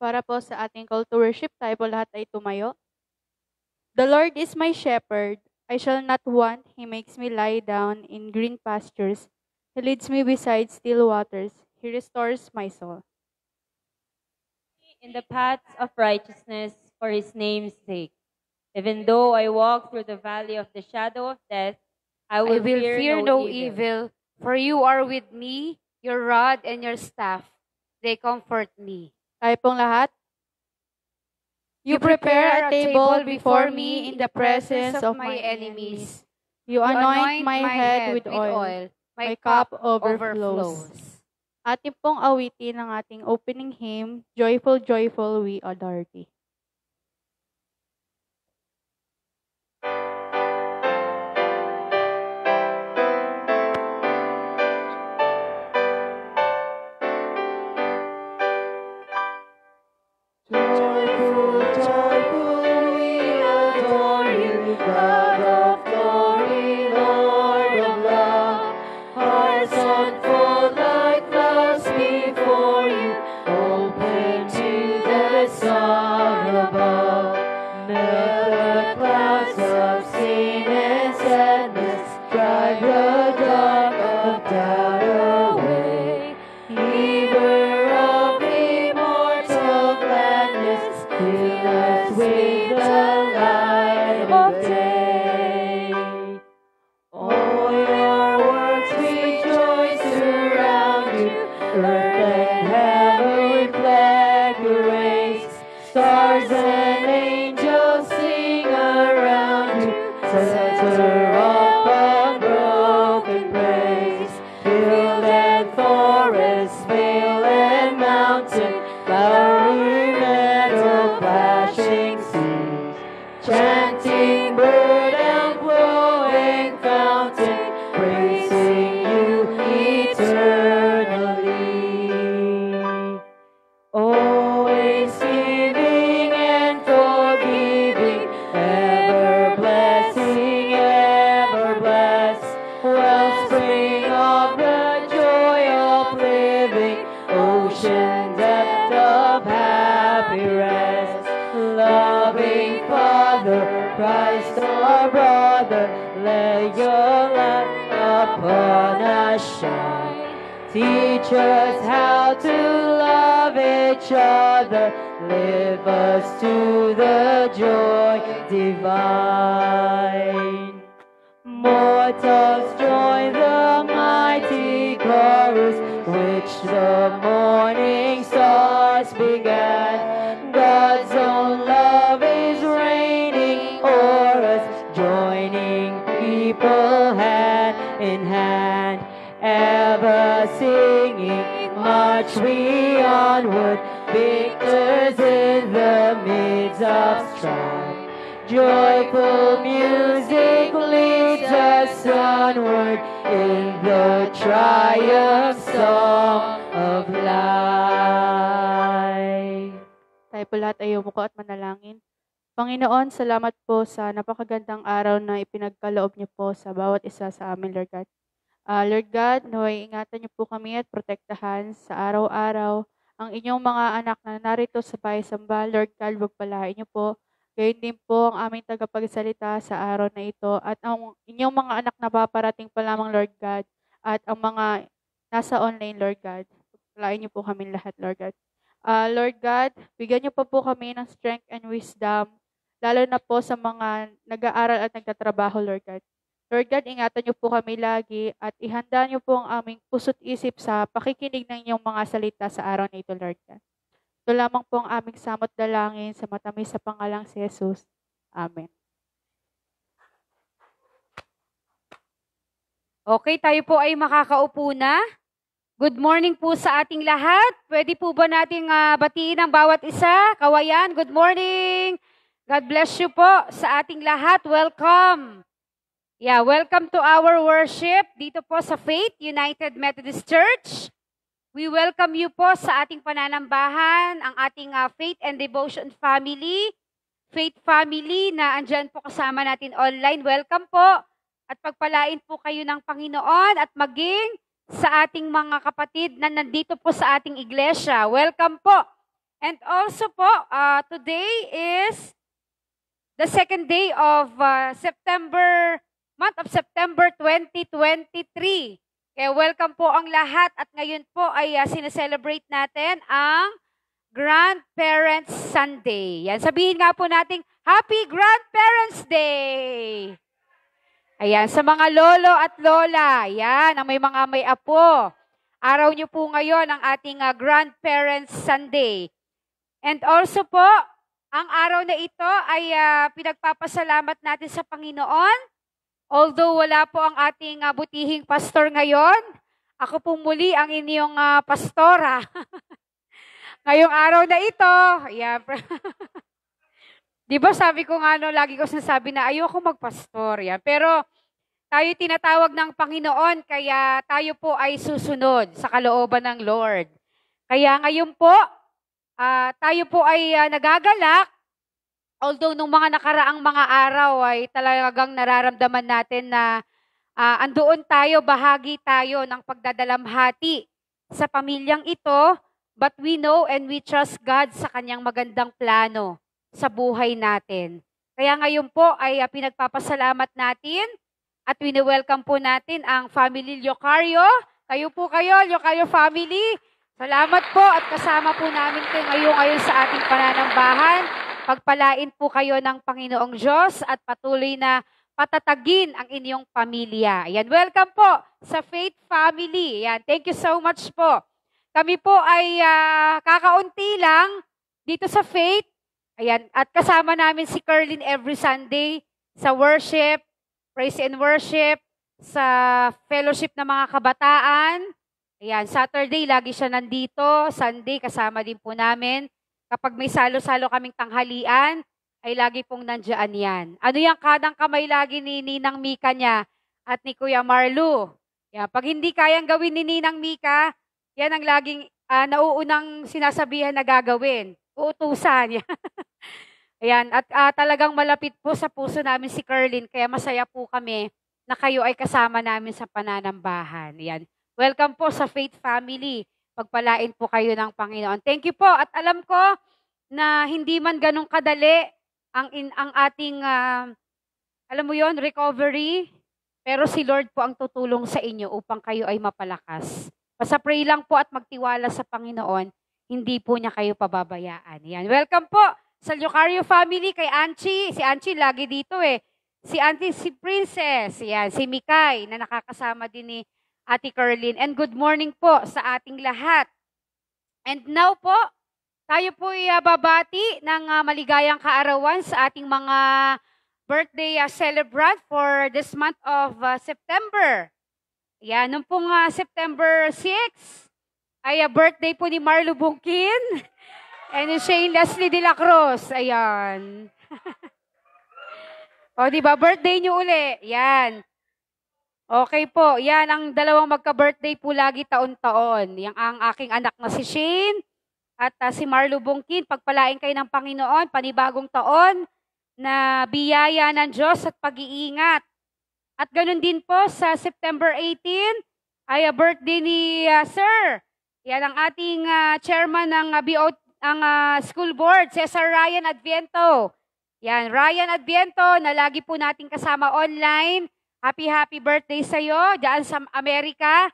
Para po sa ating call to worship, tayo po lahat ay tumayo. The Lord is my shepherd. I shall not want. He makes me lie down in green pastures. He leads me beside still waters. He restores my soul. In the paths of righteousness for his name's sake. Even though I walk through the valley of the shadow of death, I will fear no evil. For you are with me, your rod and your staff, they comfort me. Tayo pong lahat. You prepare a table before me in the presence of my enemies. You anoint my head with oil. My cup overflows. Ating pong awitin ng ating opening hymn, Joyful, Joyful, We Adore Thee. Joyful, joyful, we adore you, God of glory, Lord of love. Hearts unfold like clouds before you, open to the song above. Melt the clouds of sin and sadness, drive the dark of doubt away. Giver of immortal gladness, fill us with the light of day. All your works rejoice around you, earth and heaven reflect your rays. Stars and angels sing around you, center of unbroken praise. Hill and forest, vale and mountain, flowery meadow, flashing seas, chanting bird and flowing fountain, praising you eternally. Always giving and forgiving, ever blessing, ever blessed, wellspring of the joy of living, ocean depth of happy rest. Loving Father, Christ our brother, let your light upon us shine. Teach us how to love each other, live us to the joy divine. Mortals join the mighty chorus, which the morning stars began. God's own love is reigning o'er us, joining people hand in hand, ever singing, march we onward, victors in the midst of strife. Joyful music leads us onward in the triumph song of life. Tayo po lahat ay umuko at manalangin. Panginoon, salamat po sa napakagandang araw na ipinagkaloob niyo po sa bawat isa sa amin, Lord God. Lord God, naway ingatan niyo po kami at protektahan sa araw-araw ang inyong mga anak na narito sa paisamba. Lord God, pagpalain niyo po. Gayon din po ang aming tagapagsalita sa araw na ito at ang inyong mga anak na paparating pa lamang, Lord God, at ang mga nasa online, Lord God. Pagpalain niyo po kami lahat, Lord God. Lord God, bigyan niyo pa po kami ng strength and wisdom, lalo na po sa mga nag-aaral at nagtatrabaho, Lord God. Lord God, ingatan niyo po kami lagi at ihanda niyo po ang aming puso't isip sa pakikinig ng inyong mga salita sa araw na ito, Lord God. Ito lamang po ang aming samot dalangin sa matamis sa pangalang si Jesus. Amen. Okay, tayo po ay makakaupo na. Good morning po sa ating lahat. Pwede po ba nating batiin ang bawat isa? Kawayan, good morning. God bless you po sa ating lahat. Welcome. Yeah, welcome to our worship dito po sa Faith United Methodist Church. We welcome you po sa ating pananambahan, ang ating Faith and Devotion family, Faith family na andyan po kasama natin online. Welcome po at pagpalain po kayo ng Panginoon at maging sa ating mga kapatid na nandito po sa ating iglesia. Welcome po And also po, today is the second day of month of September 2023. Kaya welcome po ang lahat at ngayon po ay sineselebrate natin ang Grandparents Sunday. Yan, sabihin nga po natin, Happy Grandparents Day! Ayan, sa mga lolo at lola, yan, ang may apo. Araw niyo po ngayon ang ating Grandparents Sunday. And also po, ang araw na ito ay pinagpapasalamat natin sa Panginoon. Although wala po ang ating butihing pastor ngayon, ako po muli ang inyong pastora. Ngayong araw na ito, yeah, di ba sabi ko nga, lagi ko sinasabi na ayoko magpastor. Yeah. Pero tayo tinatawag ng Panginoon, kaya tayo po ay susunod sa kalooban ng Lord. Kaya ngayon po, tayo po ay nagagalak. Although nung mga nakaraang mga araw ay talagang nararamdaman natin na andoon tayo, bahagi tayo ng pagdadalamhati sa pamilyang ito. But we know and we trust God sa kanyang magandang plano sa buhay natin. Kaya ngayon po ay pinagpapasalamat natin at wini-welcome po natin ang family Locario. Kayo, Locario family. Salamat po at kasama po namin kayo ngayon sa ating pananambahan. Pagpalain po kayo ng Panginoong Diyos at patuloy na patatagin ang inyong pamilya. Ayan, welcome po sa Faith Family. Ayan, thank you so much po. Kami po ay kakaunti lang dito sa Faith. Ayan, at kasama namin si Kerlin every Sunday sa worship, praise and worship, sa fellowship ng mga kabataan. Ayan, Saturday lagi siya nandito, Sunday kasama din po namin. Kapag may salo-salo kaming tanghalian, ay lagi pong nandiyan yan. Ano yung kadang kamay lagi ni Ninang Mika niya at ni Kuya Marlu? Yan, pag hindi kayang gawin ni Ninang Mika, yan ang laging nauunang sinasabihan na gagawin. Uutusan. Ayan, at talagang malapit po sa puso namin si Kerlin, kaya masaya po kami na kayo ay kasama namin sa pananambahan. Ayan. Welcome po sa Faith Family. Pagpalain po kayo ng Panginoon. Thank you po. At alam ko na hindi man ganun kadali ang ating, alam mo yon, recovery, pero si Lord po ang tutulong sa inyo upang kayo ay mapalakas. Basta pray lang po at magtiwala sa Panginoon, hindi po niya kayo pababayaan. Yan. Welcome po sa Locario family kay Anchi. Si Anchi lagi dito eh. Si Auntie, si Princess, yan, si Mikay na nakakasama din ni Ate Kerlin. And good morning po sa ating lahat. And now po, tayo po ay babati ng maligayang kaarawan sa ating mga birthday celebrant for this month of September. Yan, nung pong September 6, ay birthday po ni Marlo Bungkin and ni Shane Leslie de la Cruz. Ayan. O, diba? Birthday nyo uli. Yan. Okay po. Yan, ang dalawang magka-birthday po lagi taon-taon. Yang ang aking anak na si Shane at si Marlo Bungkin. Pagpalain kayo ng Panginoon, panibagong taon na biyaya ng Diyos at pag-iingat. At ganoon din po sa September 18 ay birthday ni Sir. Yan ang ating chairman ng school board, Cesar Ryan Adviento. Yan, Ryan Adviento na lagi po nating kasama online. Happy birthday sa iyo diyan sa Amerika,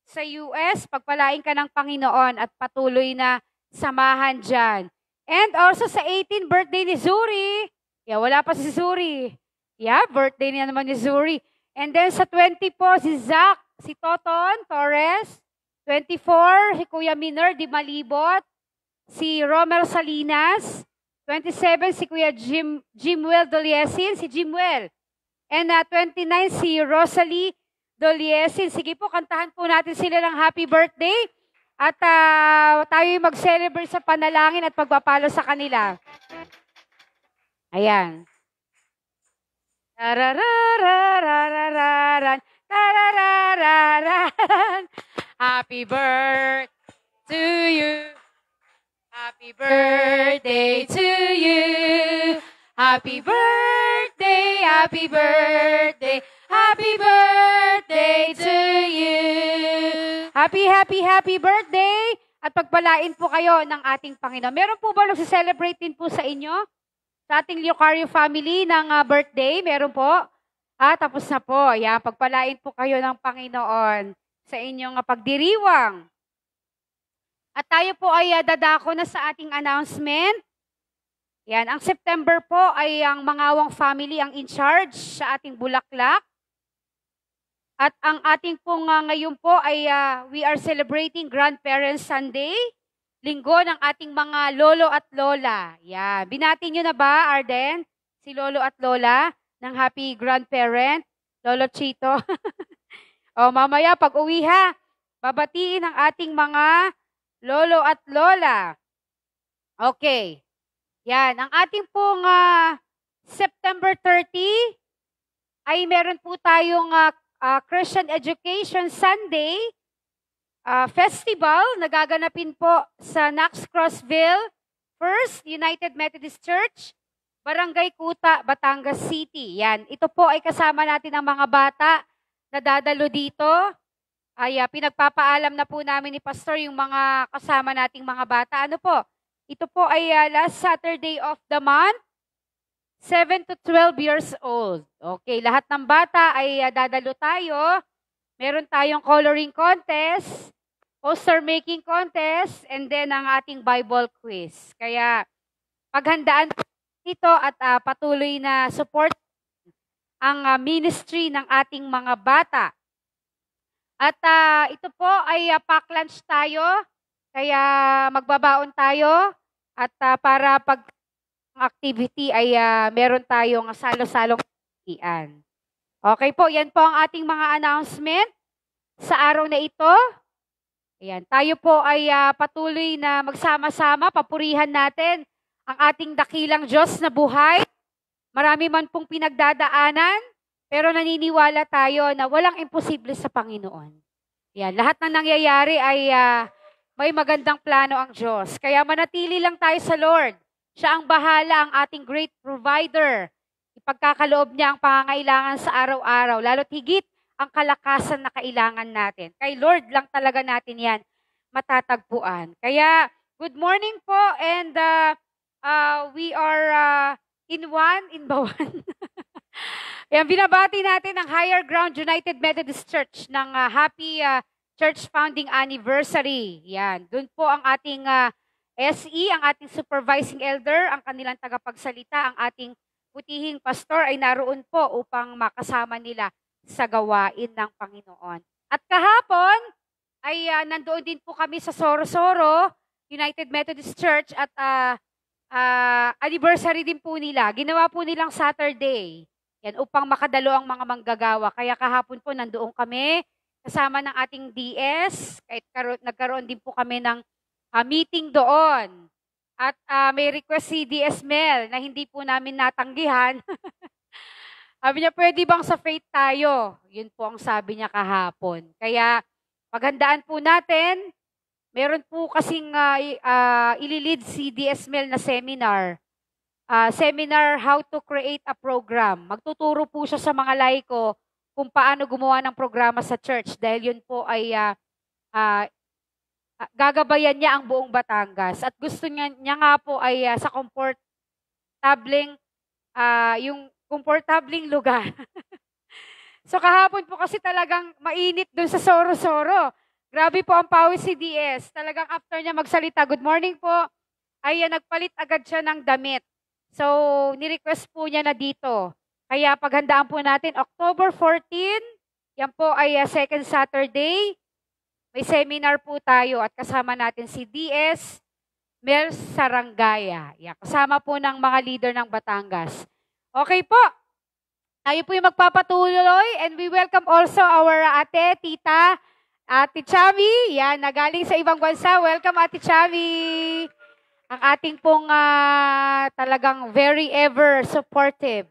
sa US. Pagpalain ka ng Panginoon at patuloy na samahan diyan. And also sa 18 birthday ni Zuri. Yeah, wala pa si Zuri. Yeah, birthday niya naman ni Zuri. And then sa 20 po, si Zach, si Toton Torres. 24, si Kuya Miner Di Malibot. Si Romer Salinas. 27, si Kuya Jimwell Doliesin, si Jimwell. And 29, si Rosalie Doliesin. Sige po, kantahan po natin sila ng happy birthday. At tayo mag-celebrate sa panalangin at pagpapalo sa kanila. Ayan. Tararararararan, tarararararan. Happy birthday to you. Happy birthday to you. Happy birthday, happy birthday, happy birthday to you. Happy birthday. at pagpalain po kayo ng ating Panginoon. Meron po ba nagsi-celebrate din po sa inyo? Sa ating Leocario family ng birthday? Meron po? Tapos na po. Yan, pagpalain po kayo ng Panginoon sa inyong pagdiriwang. At tayo po ay dadako na sa ating announcement. Yan, ang September po ay ang Mangawang family ang in charge sa ating Bulaklak. At ang ating pong ngayon po ay we are celebrating Grandparents Sunday, linggo ng ating mga lolo at lola. Yan, binati nyo na ba, Arden? Si lolo at lola ng happy grandparent, Lolo Chito. O mamaya pag uwi ha, babatiin ang ating mga lolo at lola. Okay. Yan, ang ating pong September 30 ay meron po tayong Christian Education Sunday festival na gaganapin po sa Knox Crossville First United Methodist Church, Barangay Kuta, Batangas City. Yan, ito po ay kasama natin ang mga bata na dadalo dito. Ay pinagpapaalam na po namin ni Pastor yung mga kasama nating mga bata. Ano po? Ito po ay last Saturday of the month, 7 to 12 years old. Okay, lahat ng bata ay dadalo tayo. Meron tayong coloring contest, poster making contest, and then ang ating Bible quiz. Kaya paghandaan ito at patuloy na support ang ministry ng ating mga bata. At ito po ay pack lunch tayo, kaya magbabaon tayo at para pag activity ay meron tayong salo-salong activityhan. Okay po, yan po ang ating mga announcement sa araw na ito. Ayan, tayo po ay patuloy na magsama-sama, papurihan natin ang ating dakilang Diyos na buhay. Marami man pong pinagdadaanan, pero naniniwala tayo na walang imposible sa Panginoon. Yan, lahat ng nangyayari ay may magandang plano ang Diyos. Kaya manatili lang tayo sa Lord. Siya ang bahala, ang ating great provider. Ipagkakaloob niya ang pangangailangan sa araw-araw, lalo't higit ang kalakasan na kailangan natin. Kay Lord lang talaga natin yan matatagpuan. Kaya, good morning po, and we are in Bawan. Yan, binabati natin ang Higher Ground United Methodist Church ng happy church founding anniversary. Yan, doon po ang ating SE, ang ating supervising elder, ang kanilang tagapagsalita, ang ating putihing pastor ay naroon po upang makasama nila sa gawain ng Panginoon. At kahapon ay nandoon din po kami sa Sorosoro United Methodist Church at anniversary din po nila. Ginawa po nilang Saturday. Yan, upang makadalo ang mga manggagawa. Kaya kahapon po nandoon kami kasama ng ating DS. Kahit nagkaroon din po kami ng meeting doon. At may request si DS Mel na hindi po namin natanggihan. Sabi niya, pwede bang sa faith tayo? Yun po ang sabi niya kahapon. Kaya paghandaan po natin, meron po kasing ililid si DS Mel na seminar. Seminar How to Create a Program. Magtuturo po siya sa mga laiko kung paano gumawa ng programa sa church dahil yun po ay gagabayan niya ang buong Batangas. At gusto niya nga po ay sa yung komportabling lugar. So kahapon po kasi talagang mainit doon sa Sorosoro. Grabe po ang pawis si DS. Talagang after niya magsalita, good morning po, ay nagpalit agad siya ng damit. So, ni-request po niya na dito. Kaya paghandaan po natin, October 14, yan po ay second Saturday. May seminar po tayo at kasama natin si DS Mel Sarangaya. Yan, kasama po ng mga leader ng Batangas. Okay po. Tayo po yung magpapatuloy and we welcome also our ate, tita, Ate Chami. Yan, nagaling sa ibang bansa. Welcome, Ate Chami. Ang ating pong talagang very ever supportive.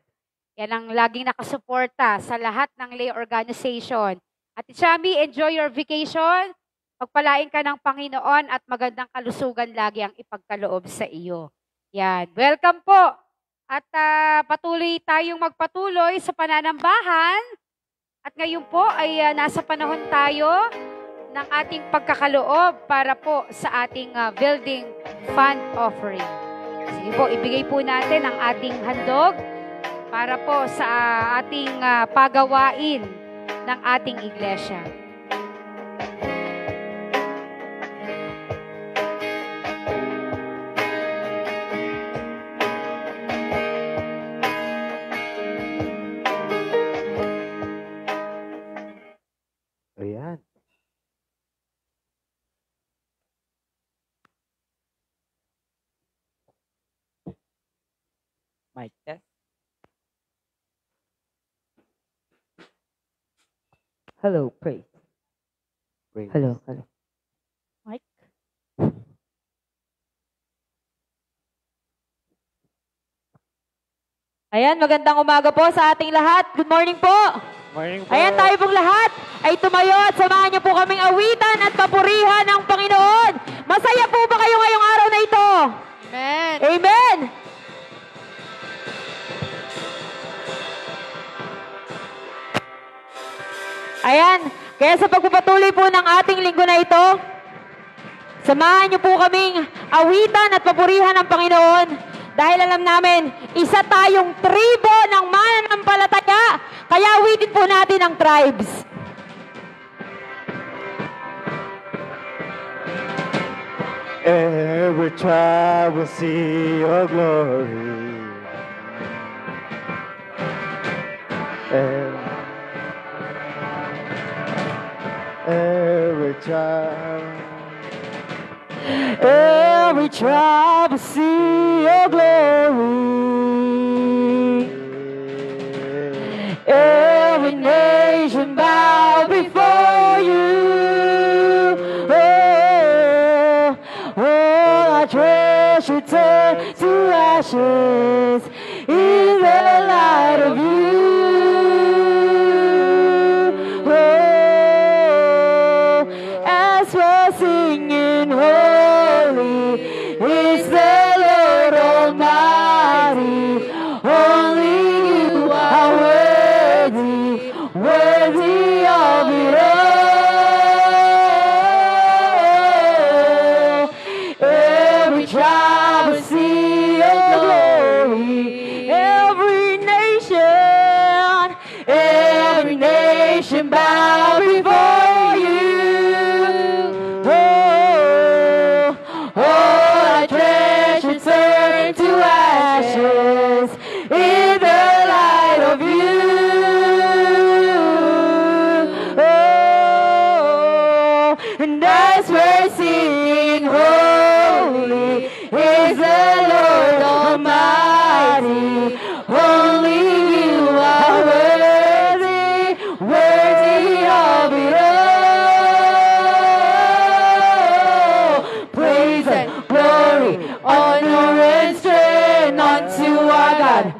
Yan ang laging nakasuporta sa lahat ng lay organization. Ate Chami, enjoy your vacation. Pagpalain ka ng Panginoon at magandang kalusugan lagi ang ipagkaloob sa iyo. Yan, welcome po. At patuloy tayong magpatuloy sa pananambahan. At ngayon po ay nasa panahon tayo ng ating pagkakaloob para po sa ating building fund offering. Sige po, ibigay po natin ang ating handog para po sa ating pagawain ng ating iglesia. Ayan. Mic test. Hello, praise. Hello, hello. Mike? Ayan, magandang umaga po sa ating lahat. Good morning po. Morning po. Ayan, tayo pong lahat ay tumayo at samahan niyo po kaming awitan at papurihan ng Panginoon. Masaya po ba kayo ngayong araw na ito? Amen. Amen! Ayan, kaya sa pagpapatuloy po ng ating linggo na ito, samahan niyo po kaming awitan at papurihan ng Panginoon dahil alam namin, isa tayong tribo ng mananampalataya, kaya awitin po natin ang tribes. Every tribe will see your glory. Every tribe will see your glory. Every nation bow before you. All our treasure turn to ashes in the light of you. As we're singing, holy is the Lord Almighty. Only you are worthy, worthy of it all. Every tribe will see your glory. Every nation bow before you. All our treasures turn to ashes in the light of you. And as we're singing, holy is the Lord Almighty. Only you are worthy, worthy of it all. Praise and glory, honor and strength unto our God.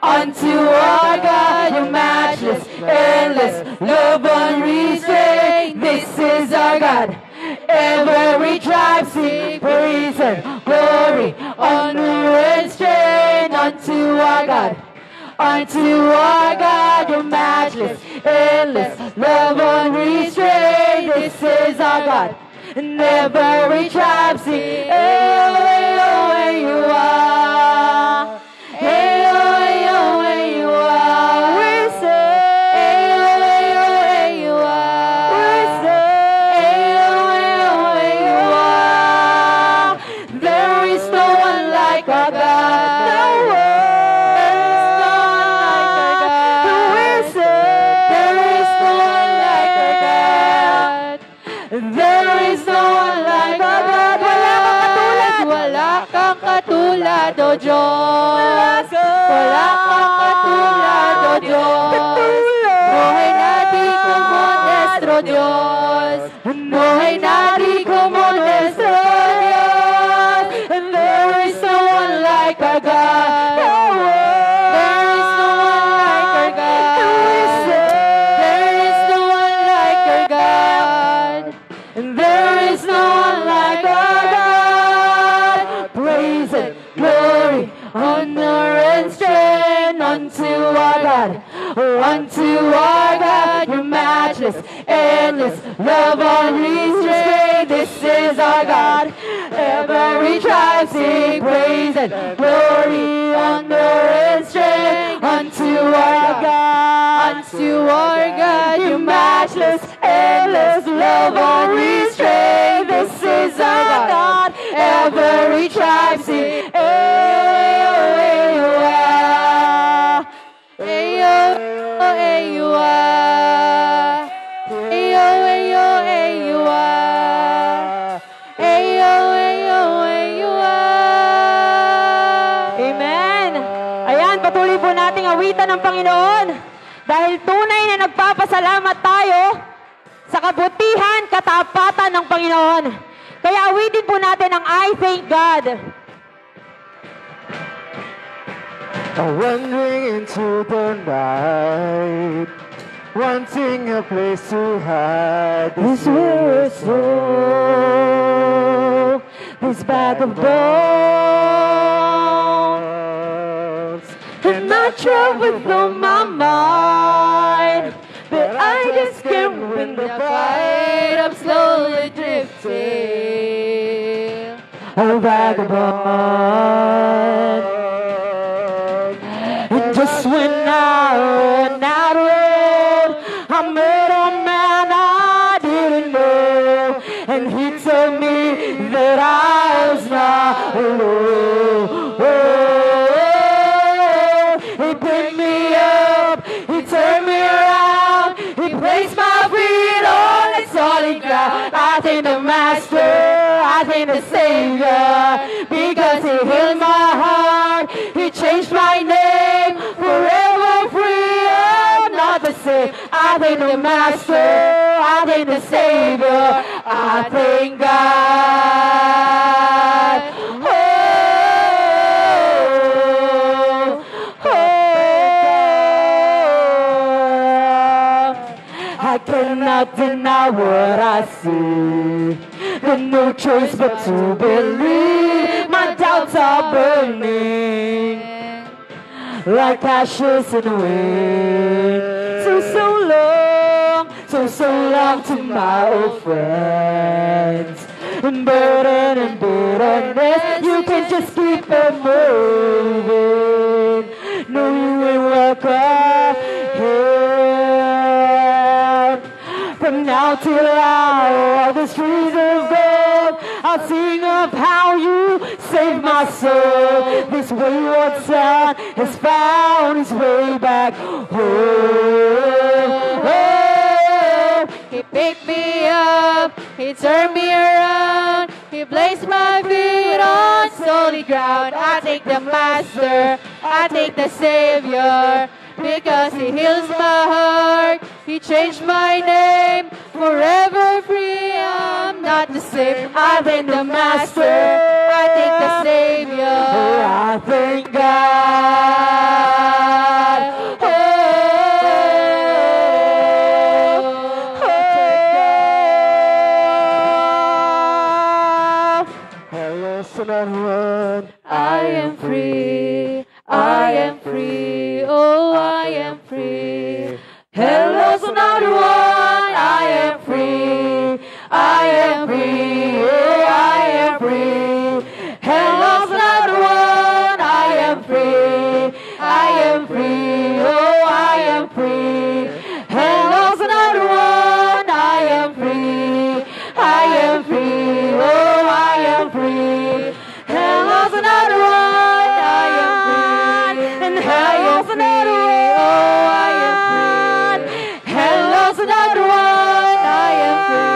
Unto our God, your matchless, endless, love unrestrained. This is our God. Every tribe sing praise and glory, honor and strength unto our God. Unto our God, your matchless, endless, love unrestrained. This is our God. And every tribe sing, hey, oh, where you are. Hey, oh, where you are. We say, hey, oh, where you are. We say, hey, oh, where you are. There is no one like our God. No one. We say, there is no one like our God. There is no one like our God. Wala kang katulad, O Diyos. Wala kang katulad, O Diyos. No hay nadie como nuestro Dios. No hay nadie como nuestro Dios. And there is no one like our God. There is no one like our God. There is no one like our God. And there is no one like our God. Praise and glory, honor and strength unto our God. Unto our God, your matchless, endless, love love unrestrained. This is our God. Every tribe sing praise and glory, honor and strength unto our God. Unto our God, you matchless, endless love unrestrained. This is our God. Every tribe sing. Amen. Ayan, patuloy po nating awitan ng Panginoon dahil tunay na nagpapasalamat tayo sa kabutihan, katapatan ng Panginoon. Kaya awitin po natin ang I Thank God. Wandering into the night, wanting a place to hide this weary soul, this bag of bones, and I trouble with my mind, but I just can't win the fight. I'm slowly drifting, a vagabond. Just when I ran out of road, I met a man I didn't know, and he told me that I was not alone. He picked me up, he turned me around, he placed my feet on the solid ground. I thank the Master, I thank the Savior, because he healed my heart, he changed my name. Forever free, I'm not the same. I thank the Master, I thank the Savior, I thank God. I cannot deny what I see. There's no choice but to believe. My doubts are burning like ashes in the wind. So long to my old friends. And burden and bitterness, you can just keep it moving. No, you ain't welcome here. From now till I walk the streets of gold, I'll sing of how you saved my soul. This wayward son has found his way back home. He picked me up, he turned me around, he placed my feet on solid ground. I thank the Master, I thank the Savior, because he heals my heart, he changed my name. Forever free, I'm not the same. I thank the Master, I thank the Savior, I thank God. I am free, I am free, oh I am free. Hello's another one, I am free, I am free, oh I am free. Hello's another one, I am free, I am free, oh I am free. Hello's another one, I am free, I am free, oh I am free. Hello's another one, I am free, and hello's another one, oh I am free. Hello's another one, I am free,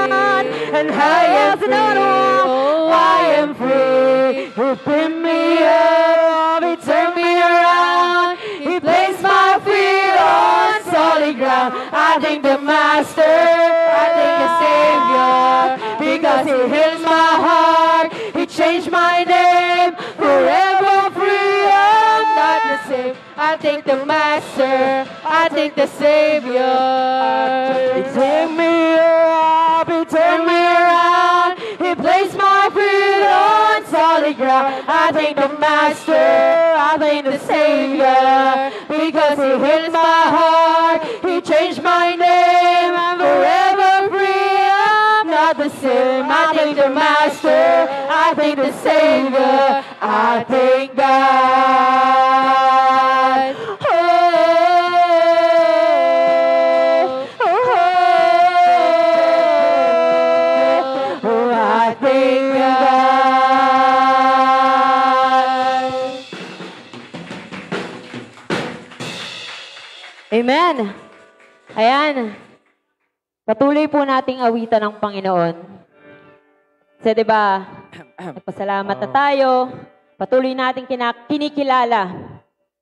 and hello's another one, oh I am free. He picked me up, he turned me around, he placed my feet on solid ground. I thank the Master, I thank the Savior, because he heals my heart, he changed my name. Forever free, I'm not the same. I thank the Master, I thank the Savior. He took me up, he turned me around, he placed my feet on solid ground. I thank the Master, I thank the Savior, because he heals my heart, he changed my name. I'm forever free. not the same. I thank the Master, I thank the Savior, I thank God. I thank God. Amen. Ayan. Patuloy po nating awitan ng Panginoon. Kasi 'di ba, nagpasalamat na tayo. Patuloy nating kinikilala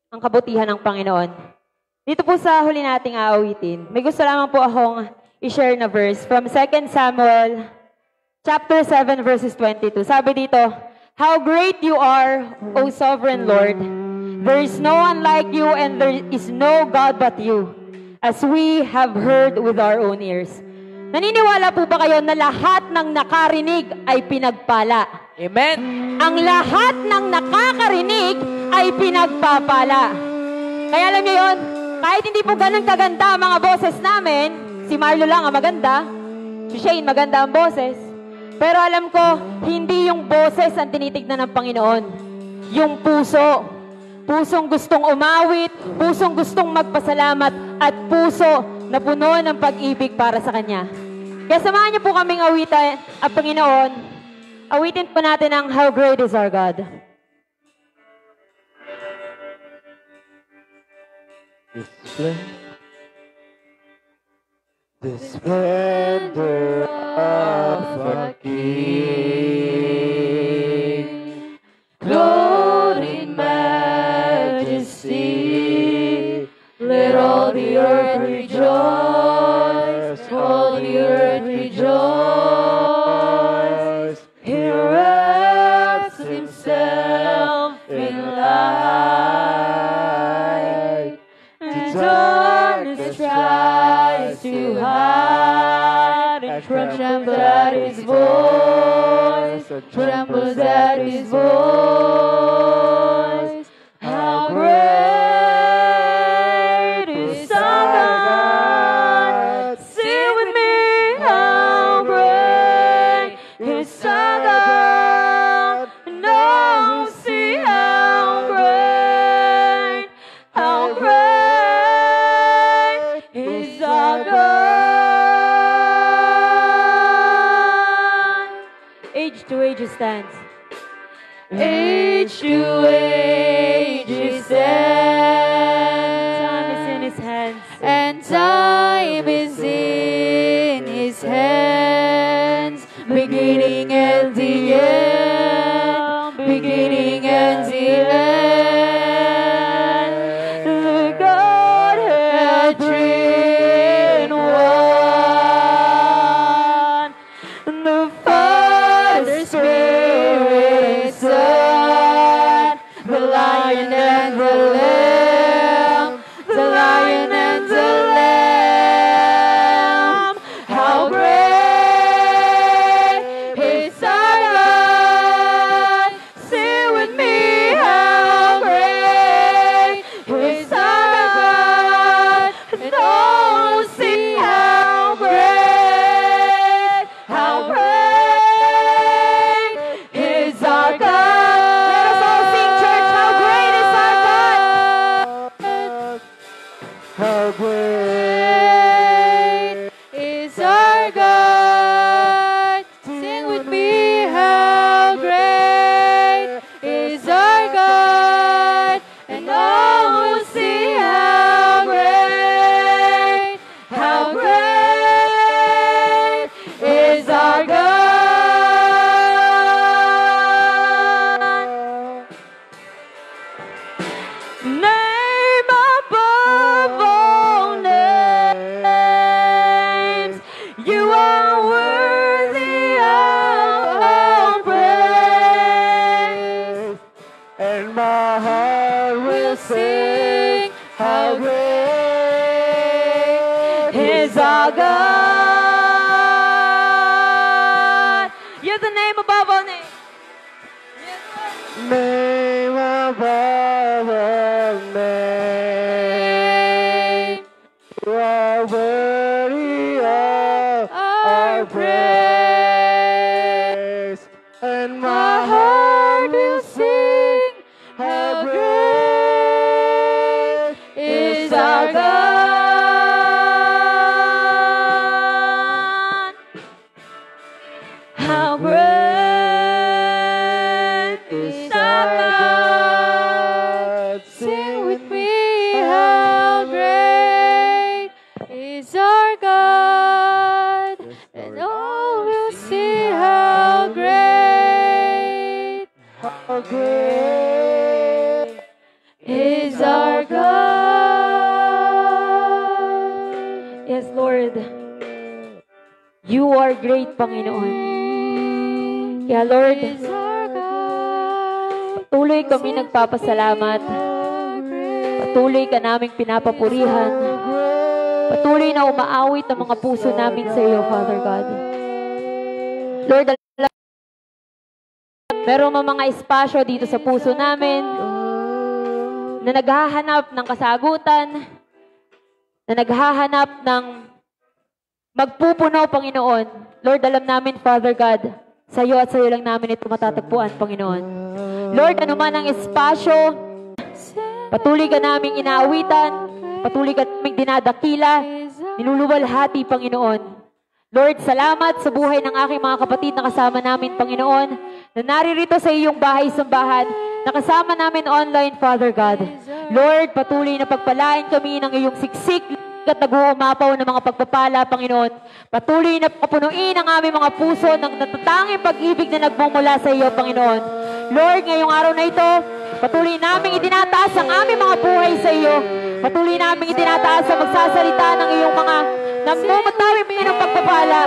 ang kabutihan ng Panginoon. Dito po sa huli nating aawitin, may gusto lamang po akong i-share na verse from 2 Samuel chapter 7 verses 22. Sabi dito, "How great you are, O sovereign Lord! There is no one like you and there is no God but you, as we have heard with our own ears." Naniniwala po ba kayo na lahat ng nakarinig ay pinagpala? Amen. Ang lahat ng nakakarinig ay pinagpapala. Kaya alam niyo yun, kahit hindi po ganun kaganda ang mga boses namin, si Marlo lang ang maganda, si Shane maganda ang boses, pero alam ko, hindi yung boses ang tinitignan ng Panginoon. Yung puso. Pusong gustong umawit, pusong gustong magpasalamat, at puso na puno ng pag-ibig para sa Kanya. Kaya samahan niyo po kaming awitan ang Panginoon. Awitin po natin ang How Great is Our God. The splendor of a king, clothed in majesty, let all the earth rejoice, all the earth rejoice. He wraps himself in light, the darkness tries to hide, and trembles at his voice, trembles at his voice. How great is our God! Sing with me, how great is our God! No, see how great is our God! Age to age stands. Age to age he stands. Time is in his hands. And time is in his hands, beginning and the end, beginning and the end. The Godhead three in one, the Father, Spirit, Son, the Lion and the Lamb, the Lion and the Lamb. How great is our God! Sing with me, how great is our God! And oh, sing how great is our God! Let us all sing, church, how great is our God! How Great is our God. Sing with me, how great is our God. And all will see how great is our God. Name above all names, you are worthy of all praise. and my heart We'll sing how great is our God. You're the name above all names. name above all names. You are worthy of our praise. How great is our God. Sing with me, how great is our God. And all will see how great How great is our God. Yes, Lord. You are great, Panginoon. Kaya Lord, Is our God. patuloy kami nagpapasalamat. Patuloy ka naming pinapapurihan. Patuloy na umaawit ang mga puso namin sa iyo, Father God. Lord, merong mga espasyo dito sa puso namin na naghahanap ng kasagutan, na naghahanap ng magpupuno, Panginoon. Lord, alam namin, Father God, sa iyo at sa iyo lang namin ito matatagpuan, Panginoon. Lord, ano man ang espasyo, patuloy ka naming inaawitan, patuloy ka naming dinadakila, niluluwalhati, Panginoon. Lord, salamat sa buhay ng aking mga kapatid na kasama namin, Panginoon, na naririto sa iyong bahay-sambahan, na kasama namin online, Father God. Lord, patuloy na pagpalain kami ng iyong siksik at nag-uumapaw ng mga pagpapala, Panginoon. Patuloy na papunuin ang aming mga puso ng natatanging pag-ibig na nagmumula sa iyo, Panginoon. Lord, ngayong araw na ito, patuloy namin itinataas ang aming mga buhay sa iyo. Patuloy namin itinataas ang magsasalita ng iyong mga namumutawin ng pagpapala.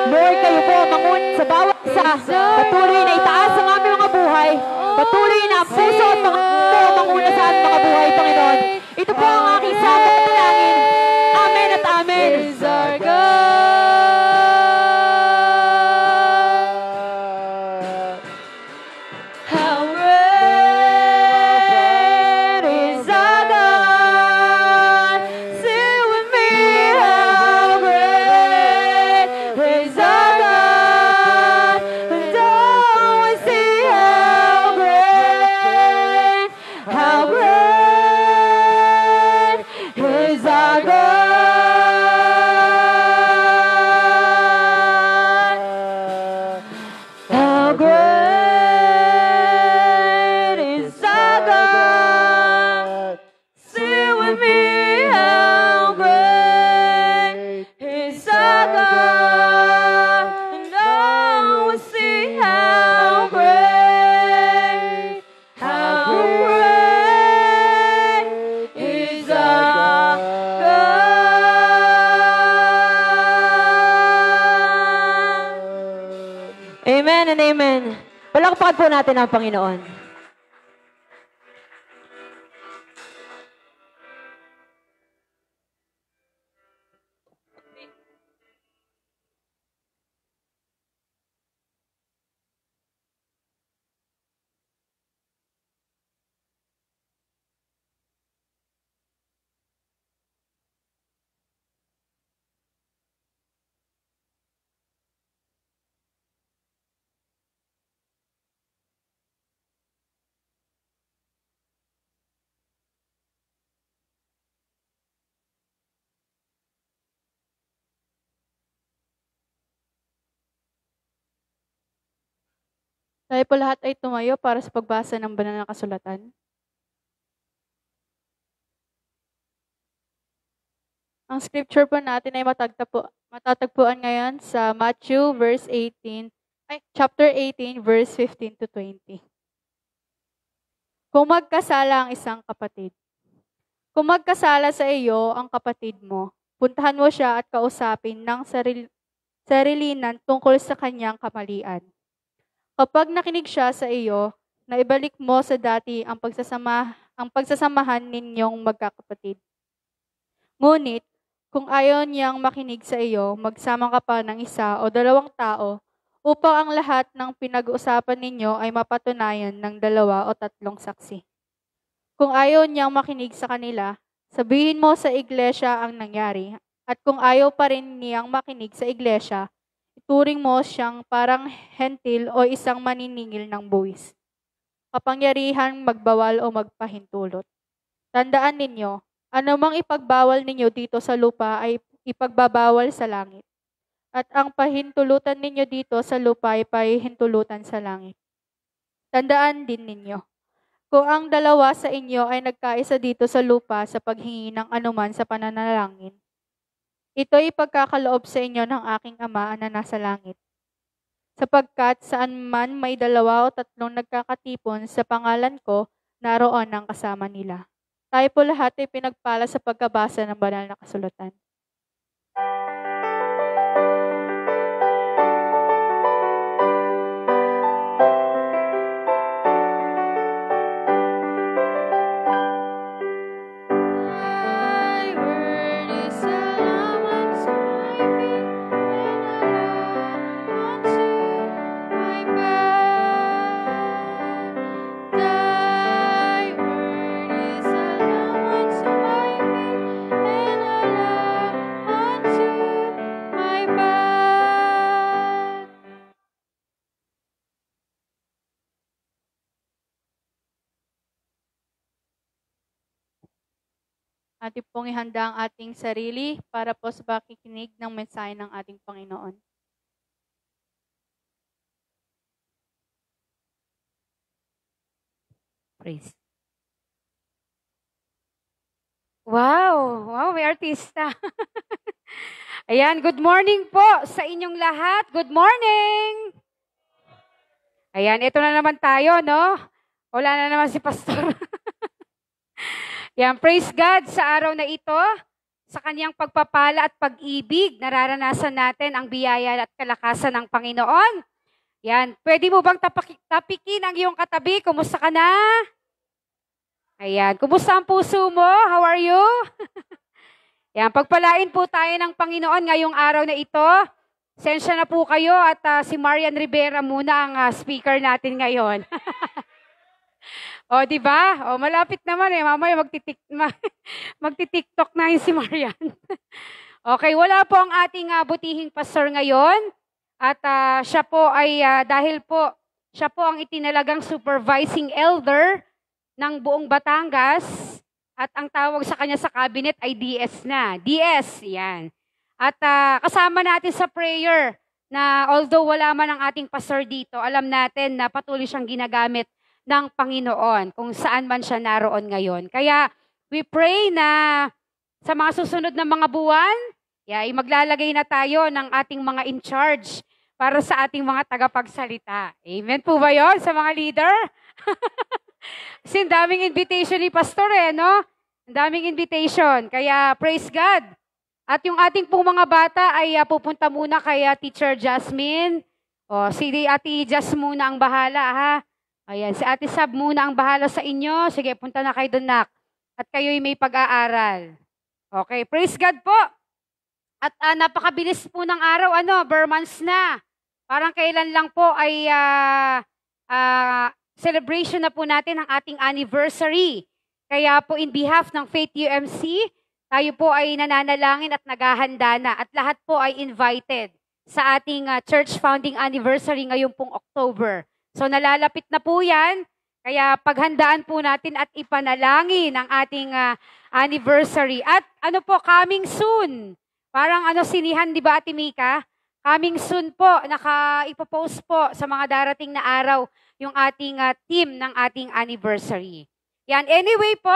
Lord, kayo po mangun sa bawat isa. Patuloy na itaas ang aming mga buhay. Patuloy na ang puso at mga manguna sa aming mga buhay, Panginoon. Ito po ang aking sama at talangin. Amen at amen. Is our God. How great is our God. Sing with me, how great is our God. And all we see how great is our God. How great is our God. Sing with me, how great is our God. And all will see how great is our God. Amen and amen. Palakpakan po natin ang Panginoon. Tayo po lahat ay tumayo para sa pagbasa ng banal na kasulatan. Ang scripture po natin ay matatagpuan ngayon sa Matthew chapter 18, verse 15 to 20. Kung magkasala ang isang kapatid. Kung magkasala sa iyo ang kapatid mo, puntahan mo siya at kausapin ng sarilinan tungkol sa kanyang kamalian. Kapag nakinig siya sa iyo, naibalik mo sa dati ang pagsasamahan ninyong magkakapatid. Ngunit, kung ayaw niyang makinig sa iyo, magsama ka pa ng isa o dalawang tao upang ang lahat ng pinag-uusapan ninyo ay mapatunayan ng 2 o 3 saksi. Kung ayaw niyang makinig sa kanila, sabihin mo sa iglesia ang nangyari. At kung ayaw pa rin niyang makinig sa iglesia, ituring mo siyang parang hentil o isang maniningil ng buwis. Kapangyarihan magbawal o magpahintulot. Tandaan ninyo, anumang ipagbawal ninyo dito sa lupa ay ipagbabawal sa langit. at ang pahintulutan ninyo dito sa lupa ay pahintulutan sa langit. Tandaan din ninyo, kung ang dalawa sa inyo ay nagkaisa dito sa lupa sa paghingi ng anuman sa pananalangin, ito'y ipagkakaloob sa inyo ng aking Ama na nasa langit. Sapagkat saan man may 2 o 3 nagkakatipon sa pangalan ko, naroon ang kasama nila. Tayo po lahat ay pinagpala sa pagkabasa ng banal na kasulatan. Atin pong ihanda ang ating sarili para po sa pakikinig ng mensahe ng ating Panginoon. Praise. Wow! Wow, may artista. Ayan, good morning po sa inyong lahat. Good morning! Ayan, ito na naman tayo, no? Wala na naman si Pastor. Yan, praise God sa araw na ito, sa kanyang pagpapala at pag-ibig, nararanasan natin ang biyaya at kalakasan ng Panginoon. Yan, pwede mo bang tapikin ang iyong katabi? Kumusta ka na? Ayan, kumusta ang puso mo? How are you? Yan, pagpalain po tayo ng Panginoon ngayong araw na ito. Sensya na po kayo at si Marian Rivera muna ang speaker natin ngayon. O, di ba? O, malapit naman eh. Mamaya magti-TikTok na yun si Marian. Okay, wala po ang ating butihing pastor ngayon. At siya po ay, dahil po, siya po ang itinalagang supervising elder ng buong Batangas. At ang tawag sa kanya sa cabinet ay DS na. DS, yan. At kasama natin sa prayer na although wala man ang ating pastor dito, alam natin na patuloy siyang ginagamit ng Panginoon kung saan man siya naroon ngayon. Kaya we pray na sa mga susunod na mga buwan, ay maglalagay na tayo ng ating mga in charge para sa ating mga tagapagsalita. Amen po ba yun sa mga leader? Kasi daming invitation ni Pastor no? Ang daming invitation. Kaya praise God. At yung ating pong mga bata ay pupunta muna kay Teacher Jasmine. O, si Ate Jas muna ang bahala, ha? Ayan, si Ate Sab muna ang bahala sa inyo. Sige, punta na kayo doon, nak. At kayo'y may pag-aaral. Okay, praise God po. At napakabilis po ng araw, Burmans na. Parang kailan lang po ay celebration na po natin ang ating anniversary. Kaya po in behalf ng Faith UMC, tayo po ay nananalangin at naghahanda na. At lahat po ay invited sa ating church founding anniversary ngayong pong October. So nalalapit na po yan, kaya paghandaan po natin at ipanalangin ang ating anniversary. At coming soon. Parang sinihan, di ba Ate Mika? Coming soon po, ipopost po sa mga darating na araw yung ating team ng ating anniversary. Yan, anyway po,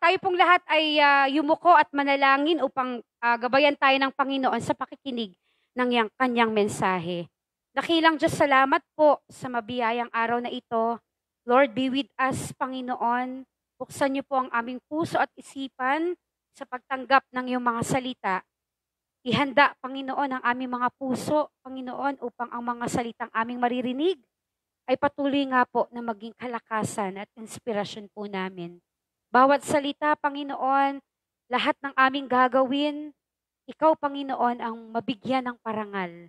tayo pong lahat ay yumuko at manalangin upang gabayan tayo ng Panginoon sa pakikinig ng kanyang mensahe. Dakilang Diyos, salamat po sa mabiyayang araw na ito. Lord, be with us, Panginoon. Buksan niyo po ang aming puso at isipan sa pagtanggap ng iyong mga salita. Ihanda, Panginoon, ang aming mga puso, Panginoon, upang ang mga salitang aming maririnig ay patuloy nga po na maging kalakasan at inspirasyon po namin. Bawat salita, Panginoon, lahat ng aming gagawin, ikaw, Panginoon, ang mabigyan ng parangal.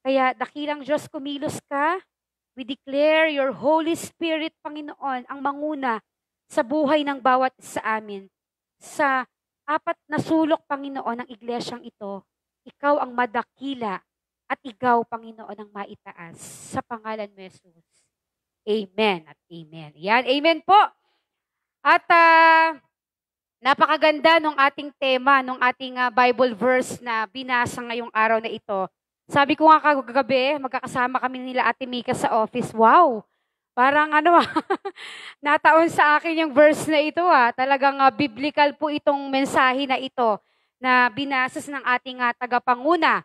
Kaya dakilang Diyos, kumilos ka. We declare your Holy Spirit, Panginoon, ang manguna sa buhay ng bawat sa amin. Sa 4 na sulok, Panginoon, ng iglesyang ito, ikaw ang madakila at ikaw, Panginoon, ang maitaas. Sa pangalan mo, Jesus. Amen at amen. Yan, amen po. At Napakaganda nung ating tema, nung ating Bible verse na binasa ngayong araw na ito. Sabi ko nga kagabi, magkakasama kami nila Ate Mika sa office. Wow! Parang nataon sa akin yung verse na ito. Talagang biblical po itong mensahe na ito na binasas ng ating tagapanguna.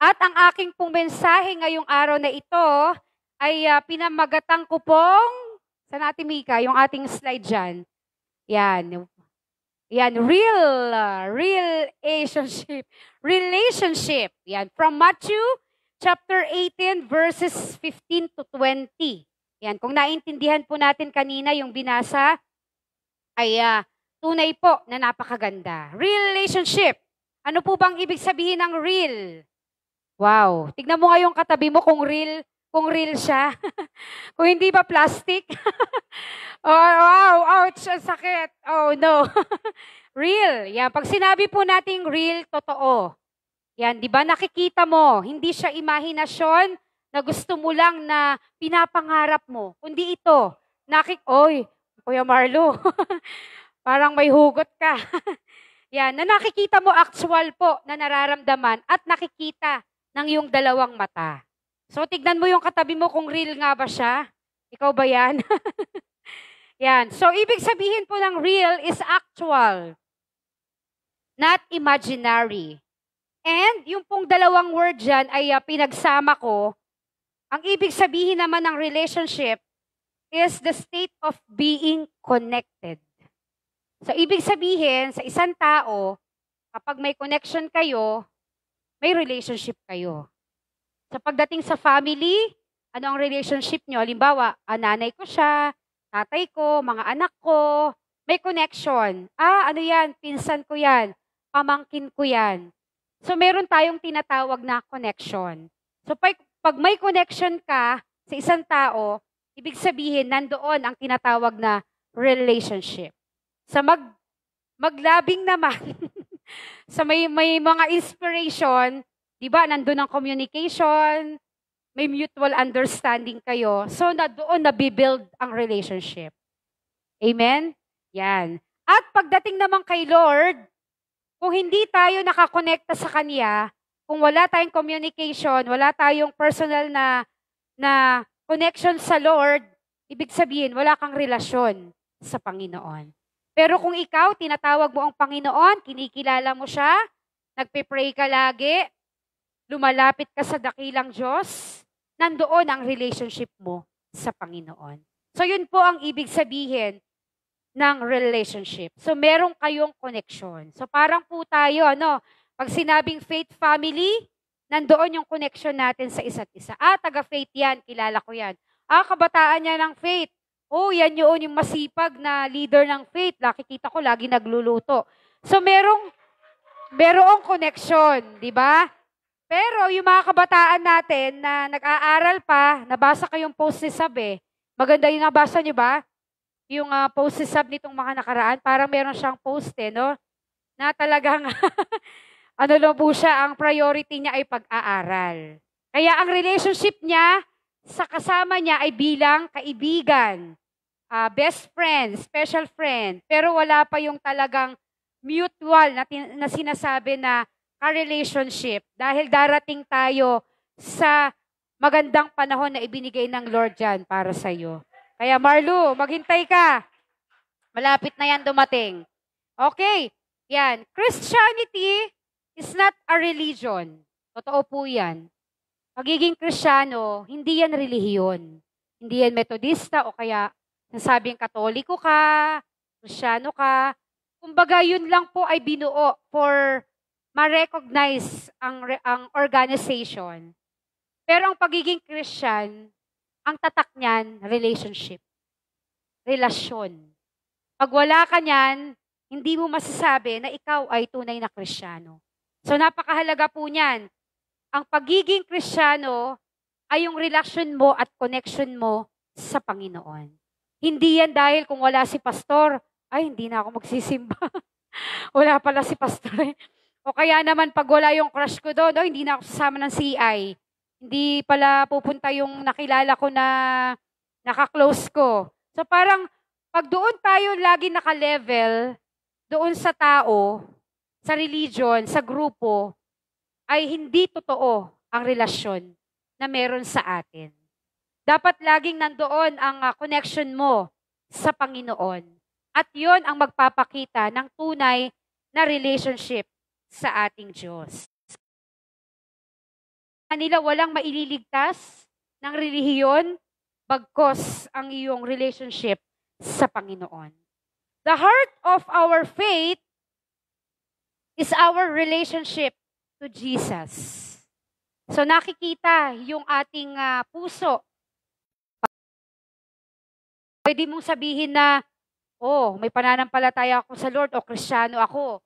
At ang aking pong mensahe ngayong araw na ito ay pinamagatang ko pong, saan Ate Mika, yung ating slide dyan. Yan, relationship. Yan, from Matthew chapter 18 verses 15 to 20. Yan, kung naintindihan po natin kanina yung binasa, ay tunay po na napakaganda. Relationship. Ano po bang ibig sabihin ng real? Wow, tignan mo nga yung katabi mo kung real siya. Kung hindi ba plastic? Oh, wow, ouch, ang sakit. Oh, no. Real. Yan, pag sinabi po nating real, totoo. Yan, di ba nakikita mo, hindi siya imahinasyon na gusto mo lang na pinapangarap mo. Kundi ito, oy, Kuya Marlo, parang may hugot ka. Yan, na nakikita mo actual po na nararamdaman at nakikita ng iyong dalawang mata. So, tignan mo yung katabi mo kung real nga ba siya. Ikaw ba yan? Yan. So, ibig sabihin po ng real is actual, not imaginary. And yung pong dalawang word dyan ay pinagsama ko. Ang ibig sabihin naman ng relationship is the state of being connected. So, ibig sabihin, sa isang tao, kapag may connection kayo, may relationship kayo. Sa pagdating sa family, ano ang relationship nyo? Halimbawa, nanay ko siya, tatay ko, mga anak ko, may connection. Ano yan? Pinsan ko yan. Pamangkin ko yan. So, meron tayong tinatawag na connection. So, pag may connection ka sa isang tao, ibig sabihin, nandoon ang tinatawag na relationship. Sa maglabing naman, sa may mga inspiration, di ba, nandun ang communication, may mutual understanding kayo. So, doon nabibuild ang relationship. Amen? Yan. At pagdating naman kay Lord, kung hindi tayo nakakonekta sa Kanya, kung wala tayong communication, wala tayong personal na connection sa Lord, ibig sabihin, wala kang relasyon sa Panginoon. Pero kung ikaw, tinatawag mo ang Panginoon, kinikilala mo siya, nagpe-pray ka lagi, lumalapit ka sa dakilang Diyos, nandoon ang relationship mo sa Panginoon. So, yun po ang ibig sabihin ng relationship. So, meron kayong connection. So, parang po tayo, pag sinabing faith family, nandoon yung connection natin sa isa't isa. Taga-faith yan, kilala ko yan. Kabataan niya ng faith. Yan yun yung masipag na leader ng faith. Nakikita ko, lagi nagluluto. So, merong connection, di ba? Pero yung mga kabataan natin na nag-aaral pa, nabasa ko yung post ni Sab Maganda yung nabasa niyo ba? Yung post ni Sab nitong mga nakaraan, parang meron siyang post no? Na talagang, po siya, ang priority niya ay pag-aaral. Kaya ang relationship niya sa kasama niya ay bilang kaibigan, best friend, special friend. Pero wala pa yung talagang mutual na sinasabi na ka-relationship dahil darating tayo sa magandang panahon na ibinigay ng Lord dyan para sa iyo. Kaya Marlo, maghintay ka. Malapit na yan dumating. Okay, yan. Christianity is not a religion. Totoo po yan. Pagiging Kristiyano, hindi yan relihiyon. Hindi yan Metodista o kaya nasabing Katoliko ka, Kristiyano ka. Kumbaga yun lang po ay binuo for ma-recognize ang organization. Pero ang pagiging Christian, ang tatak niyan, relationship. Relasyon. Pag wala ka niyan, hindi mo masasabi na ikaw ay tunay na Kristiyano. So napakahalaga po niyan. Ang pagiging Kristiyano ay yung relasyon mo at connection mo sa Panginoon. Hindi yan dahil kung wala si pastor, ay hindi na ako magsisimba. Wala pala si pastor. O kaya naman pag wala yung crush ko doon, hindi na ako sasama ng CI. Hindi pala pupunta yung nakilala ko na naka-close ko. So parang pag doon tayo lagi naka-level, doon sa tao, sa religion, sa grupo, ay hindi totoo ang relasyon na meron sa atin. Dapat laging nandoon ang connection mo sa Panginoon. At yon ang magpapakita ng tunay na relationship sa ating Diyos. Kanila walang maililigtas ng relihiyon bagkos ang iyong relationship sa Panginoon. The heart of our faith is our relationship to Jesus. So nakikita yung ating puso. Pwede mong sabihin na, oh, may pananampalataya ako sa Lord o Kristiyano ako.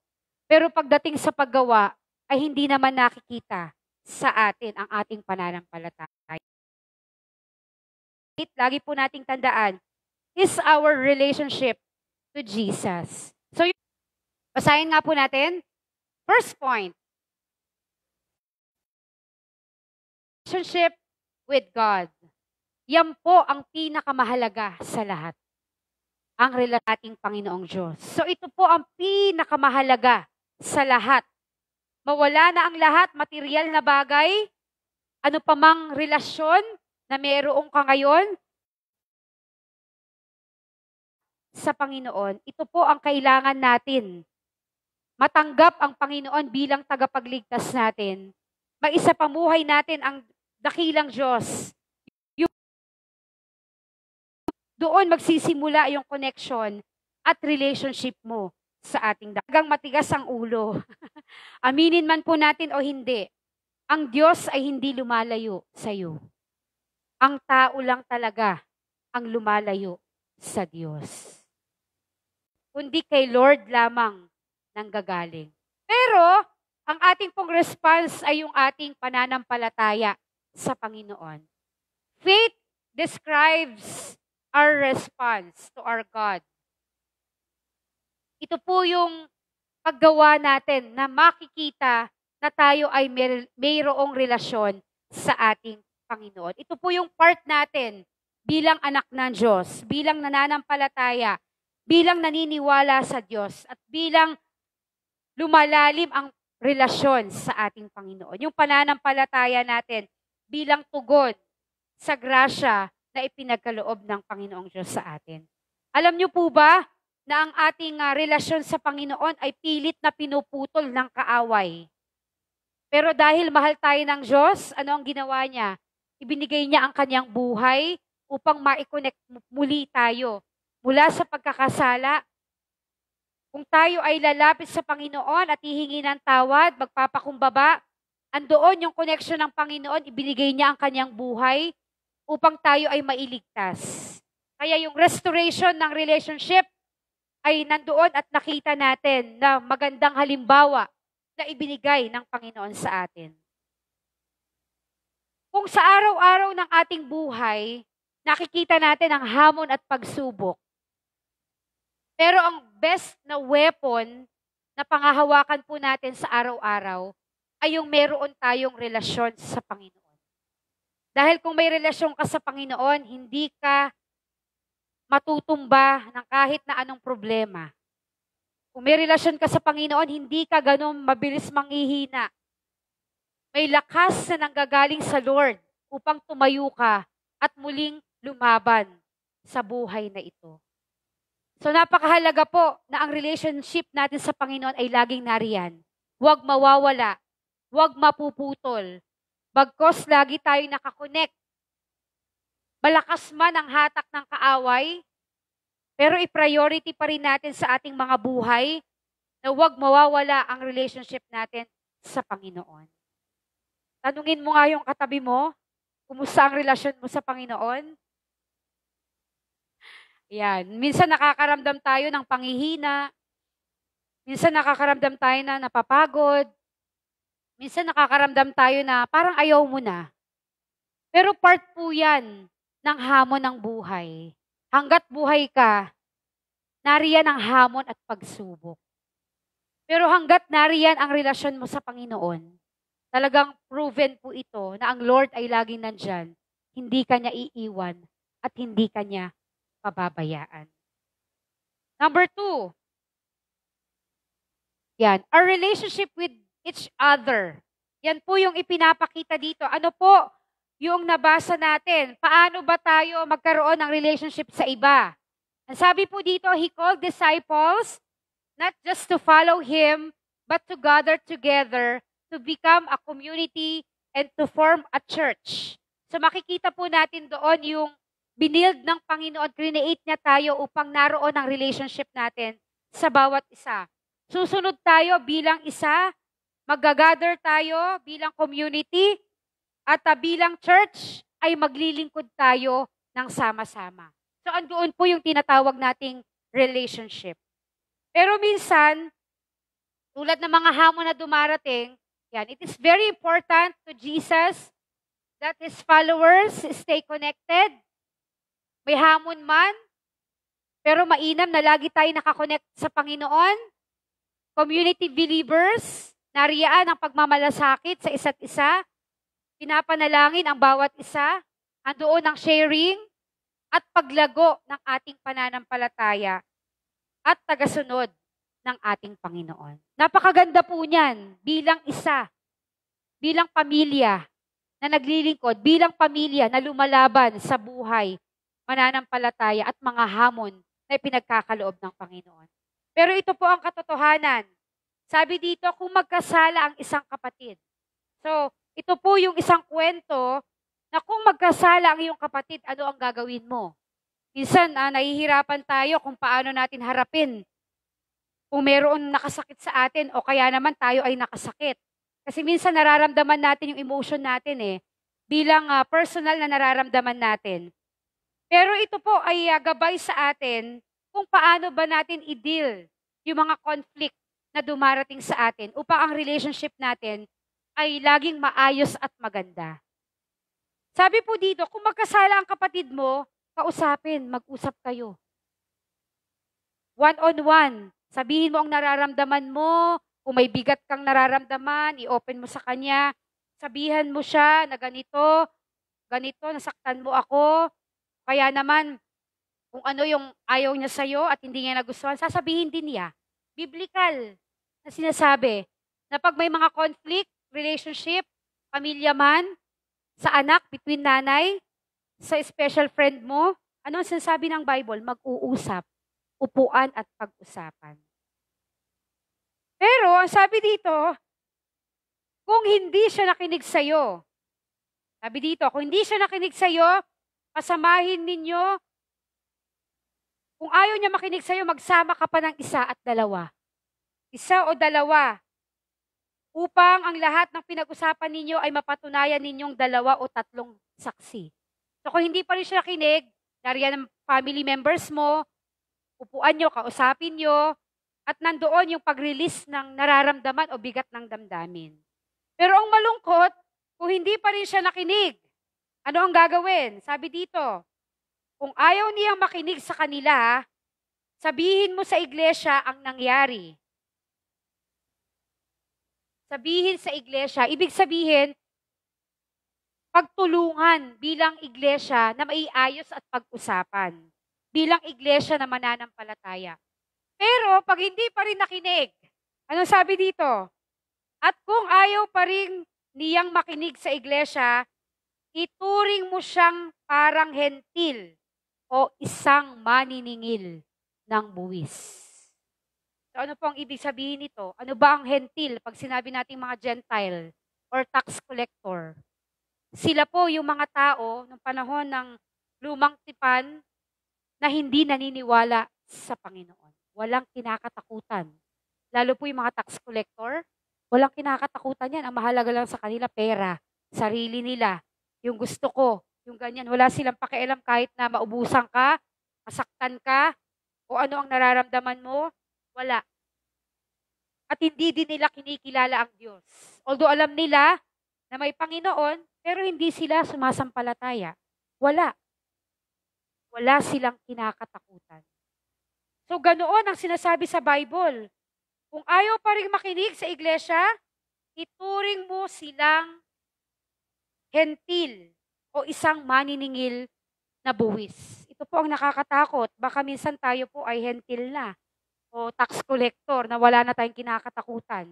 Pero pagdating sa paggawa, ay hindi naman nakikita sa atin ang ating pananampalataya. Lagi po nating tandaan, is our relationship to Jesus. So, basahin nga po natin. First point, relationship with God. Yan po ang pinakamahalaga sa lahat. Ang relasyon ating Panginoong Diyos. So ito po ang pinakamahalaga sa lahat. Mawala na ang lahat, material na bagay, ano pa mang relasyon na mayroong ka ngayon sa Panginoon, ito po ang kailangan natin. Matanggap ang Panginoon bilang tagapagligtas natin. Maisapamuhay natin ang dakilang Diyos. Doon magsisimula yung connection at relationship mo sa ating dagang matigas ang ulo. Aminin man po natin o hindi, ang Diyos ay hindi lumalayo sa iyo. Ang tao lang talaga ang lumalayo sa Diyos. Kundi kay Lord lamang nanggagaling. Pero, ang ating pong response ay yung ating pananampalataya sa Panginoon. Faith describes our response to our God. Ito po yung paggawa natin na makikita na tayo ay mayroong relasyon sa ating Panginoon. Ito po yung part natin bilang anak ng Diyos, bilang nananampalataya, bilang naniniwala sa Diyos, at bilang lumalalim ang relasyon sa ating Panginoon. Yung pananampalataya natin bilang tugon sa grasya na ipinagkaloob ng Panginoong Diyos sa atin. Alam niyo po ba na ang ating relasyon sa Panginoon ay pilit na pinuputol ng kaaway? Pero dahil mahal tayo ng Diyos, ano ang ginawa niya? Ibinigay niya ang kanyang buhay upang ma-connect muli tayo mula sa pagkakasala. Kung tayo ay lalapit sa Panginoon at hihingi ng tawad, magpapakumbaba, andoon yung connection ng Panginoon, ibinigay niya ang kanyang buhay upang tayo ay mailigtas. Kaya yung restoration ng relationship ay nandoon at nakita natin na magandang halimbawa na ibinigay ng Panginoon sa atin. Kung sa araw-araw ng ating buhay, nakikita natin ang hamon at pagsubok. Pero ang best na weapon na pangahawakan po natin sa araw-araw ay yung meron tayong relasyon sa Panginoon. Dahil kung may relasyon ka sa Panginoon, hindi ka matutumba ng kahit na anong problema. Kung may relasyon ka sa Panginoon, hindi ka ganun mabilis manghihina. May lakas na nanggagaling sa Lord upang tumayo ka at muling lumaban sa buhay na ito. So napakahalaga po na ang relationship natin sa Panginoon ay laging nariyan. Huwag mawawala, huwag mapuputol. Bagkos lagi tayo nakakonect. Malakas man ang hatak ng kaaway, pero i-priority pa rin natin sa ating mga buhay na huwag mawawala ang relationship natin sa Panginoon. Tanungin mo nga yung katabi mo, kumusta ang relasyon mo sa Panginoon? Yan. Minsan nakakaramdam tayo ng panghihina. Minsan nakakaramdam tayo na napapagod. Minsan nakakaramdam tayo na parang ayaw mo na. Pero part po yan ng hamon ng buhay. Hanggat buhay ka, nariyan ang hamon at pagsubok. Pero hanggat nariyan ang relasyon mo sa Panginoon, talagang proven po ito na ang Lord ay laging nandyan. Hindi ka niya iiwan at hindi ka niya pababayaan. Number 2, Yan. Our relationship with each other. Yan po yung ipinapakita dito. Ano po yung nabasa natin? Paano ba tayo magkaroon ng relationship sa iba? Ang sabi po dito, He called disciples not just to follow Him, but to gather together, to become a community, and to form a church. So makikita po natin doon yung binild ng Panginoon, create niya tayo upang naroon ang relationship natin sa bawat isa. Susunod tayo bilang isa, mag-gather tayo bilang community, at bilang church ay maglilingkod tayo ng sama-sama. So andoon po yung tinatawag nating relationship. Pero minsan, tulad ng mga hamon na dumarating, yan, it is very important to Jesus that His followers stay connected. May hamon man, pero mainam na lagi tayo nakakonect sa Panginoon. Community believers, nariyaan ang pagmamalasakit sa isa't isa. Pinapanalangin ang bawat isa. Andoon ang sharing at paglago ng ating pananampalataya at tagasunod ng ating Panginoon. Napakaganda po niyan bilang isa, bilang pamilya na naglilingkod, bilang pamilya na lumalaban sa buhay, mananampalataya at mga hamon na ipinagkakaloob ng Panginoon. Pero ito po ang katotohanan. Sabi dito, kung magkasala ang isang kapatid. So, ito po yung isang kwento na kung magkasala ang iyong kapatid, ano ang gagawin mo? Minsan, nahihirapan tayo kung paano natin harapin kung meron nakasakit sa atin o kaya naman tayo ay nakasakit. Kasi minsan nararamdaman natin yung emotion natin bilang personal na nararamdaman natin. Pero ito po ay gabay sa atin kung paano ba natin i-deal yung mga conflict na dumarating sa atin upang ang relationship natin ay laging maayos at maganda. Sabi po dito, kung magkasala ang kapatid mo, kausapin, mag-usap kayo. One-on-one. Sabihin mo ang nararamdaman mo. Kung may bigat kang nararamdaman, i-open mo sa kanya. Sabihan mo siya na ganito, nasaktan mo ako. Kaya naman, kung ano yung ayaw niya sa'yo at hindi niya nagustuhan, sasabihin din niya. Biblical na sinasabi na pag may mga conflict, relationship, pamilya man, sa anak, between nanay, sa special friend mo, ano ang sinasabi ng Bible? Mag-uusap, upuan at pag-usapan. Pero, ang sabi dito, kung hindi siya nakinig sa'yo, sabi dito, kung hindi siya nakinig sa'yo, pasamahin ninyo, kung ayaw niya makinig sa'yo, magsama ka pa ng isa at dalawa. Isa o dalawa, upang ang lahat ng pinag-usapan ninyo ay mapatunayan ninyong 2 o 3 saksi. So kung hindi pa rin siya nakinig, nariyan ng family members mo, upuan nyo, kausapin nyo, at nandoon yung pag-release ng nararamdaman o bigat ng damdamin. Pero ang malungkot, kung hindi pa rin siya nakinig, ano ang gagawin? Sabi dito, kung ayaw niyang makinig sa kanila, sabihin mo sa iglesia ang nangyari. Sabihin sa iglesia, ibig sabihin, pagtulungan bilang iglesia na maiayos at pag-usapan. Bilang iglesia na mananampalataya. Pero pag hindi pa rin nakinig, anong sabi dito? At kung ayaw pa rin niyang makinig sa iglesia, ituring mo siyang parang hentil o isang maniningil ng buwis. So ano po ang ibig sabihin nito? Ano ba ang hentil pag sinabi nating mga Gentile or tax collector? Sila po yung mga tao ng panahon ng lumang tipan na hindi naniniwala sa Panginoon. Walang kinakatakutan. Lalo po yung mga tax collector, walang kinakatakutan yan. Ang mahalaga lang sa kanila, pera, sarili nila, yung gusto ko, yung ganyan. Wala silang pakialam kahit na maubusan ka, masaktan ka, o ano ang nararamdaman mo, wala. At hindi din nila kinikilala ang Diyos. Although alam nila na may Panginoon, pero hindi sila sumasampalataya. Wala. Wala silang kinakatakutan. So ganoon ang sinasabi sa Bible. Kung ayaw pa rin makinig sa iglesia, ituring mo silang hentil o isang maniningil na buwis. Ito po ang nakakatakot. Baka minsan tayo po ay hentil na. o tax collector na wala na tayong kinakatakutan.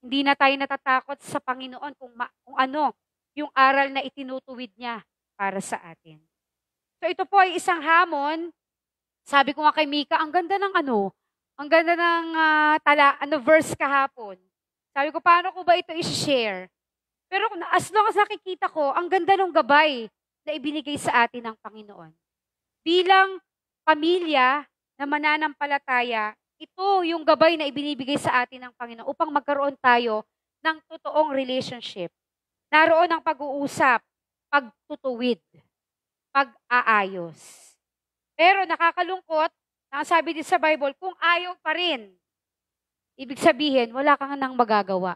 Hindi na tayo natatakot sa Panginoon kung ano yung aral na itinutuwid niya para sa atin. So ito po ay isang hamon. Sabi ko nga kay Mika, ang ganda ng ang ganda ng verse kahapon. Sabi ko, paano ko ba ito i-share? Pero as long as nakikita ko, ang ganda ng gabay na ibinigay sa atin ng Panginoon. Bilang pamilya na mananampalataya, ito yung gabay na ibinibigay sa atin ng Panginoon upang magkaroon tayo ng totoong relationship. Naroon ang pag-uusap, pagtutuwid, pag-aayos. Pero nakakalungkot, sabi din sa Bible, kung ayaw pa rin, ibig sabihin, wala kang nang magagawa.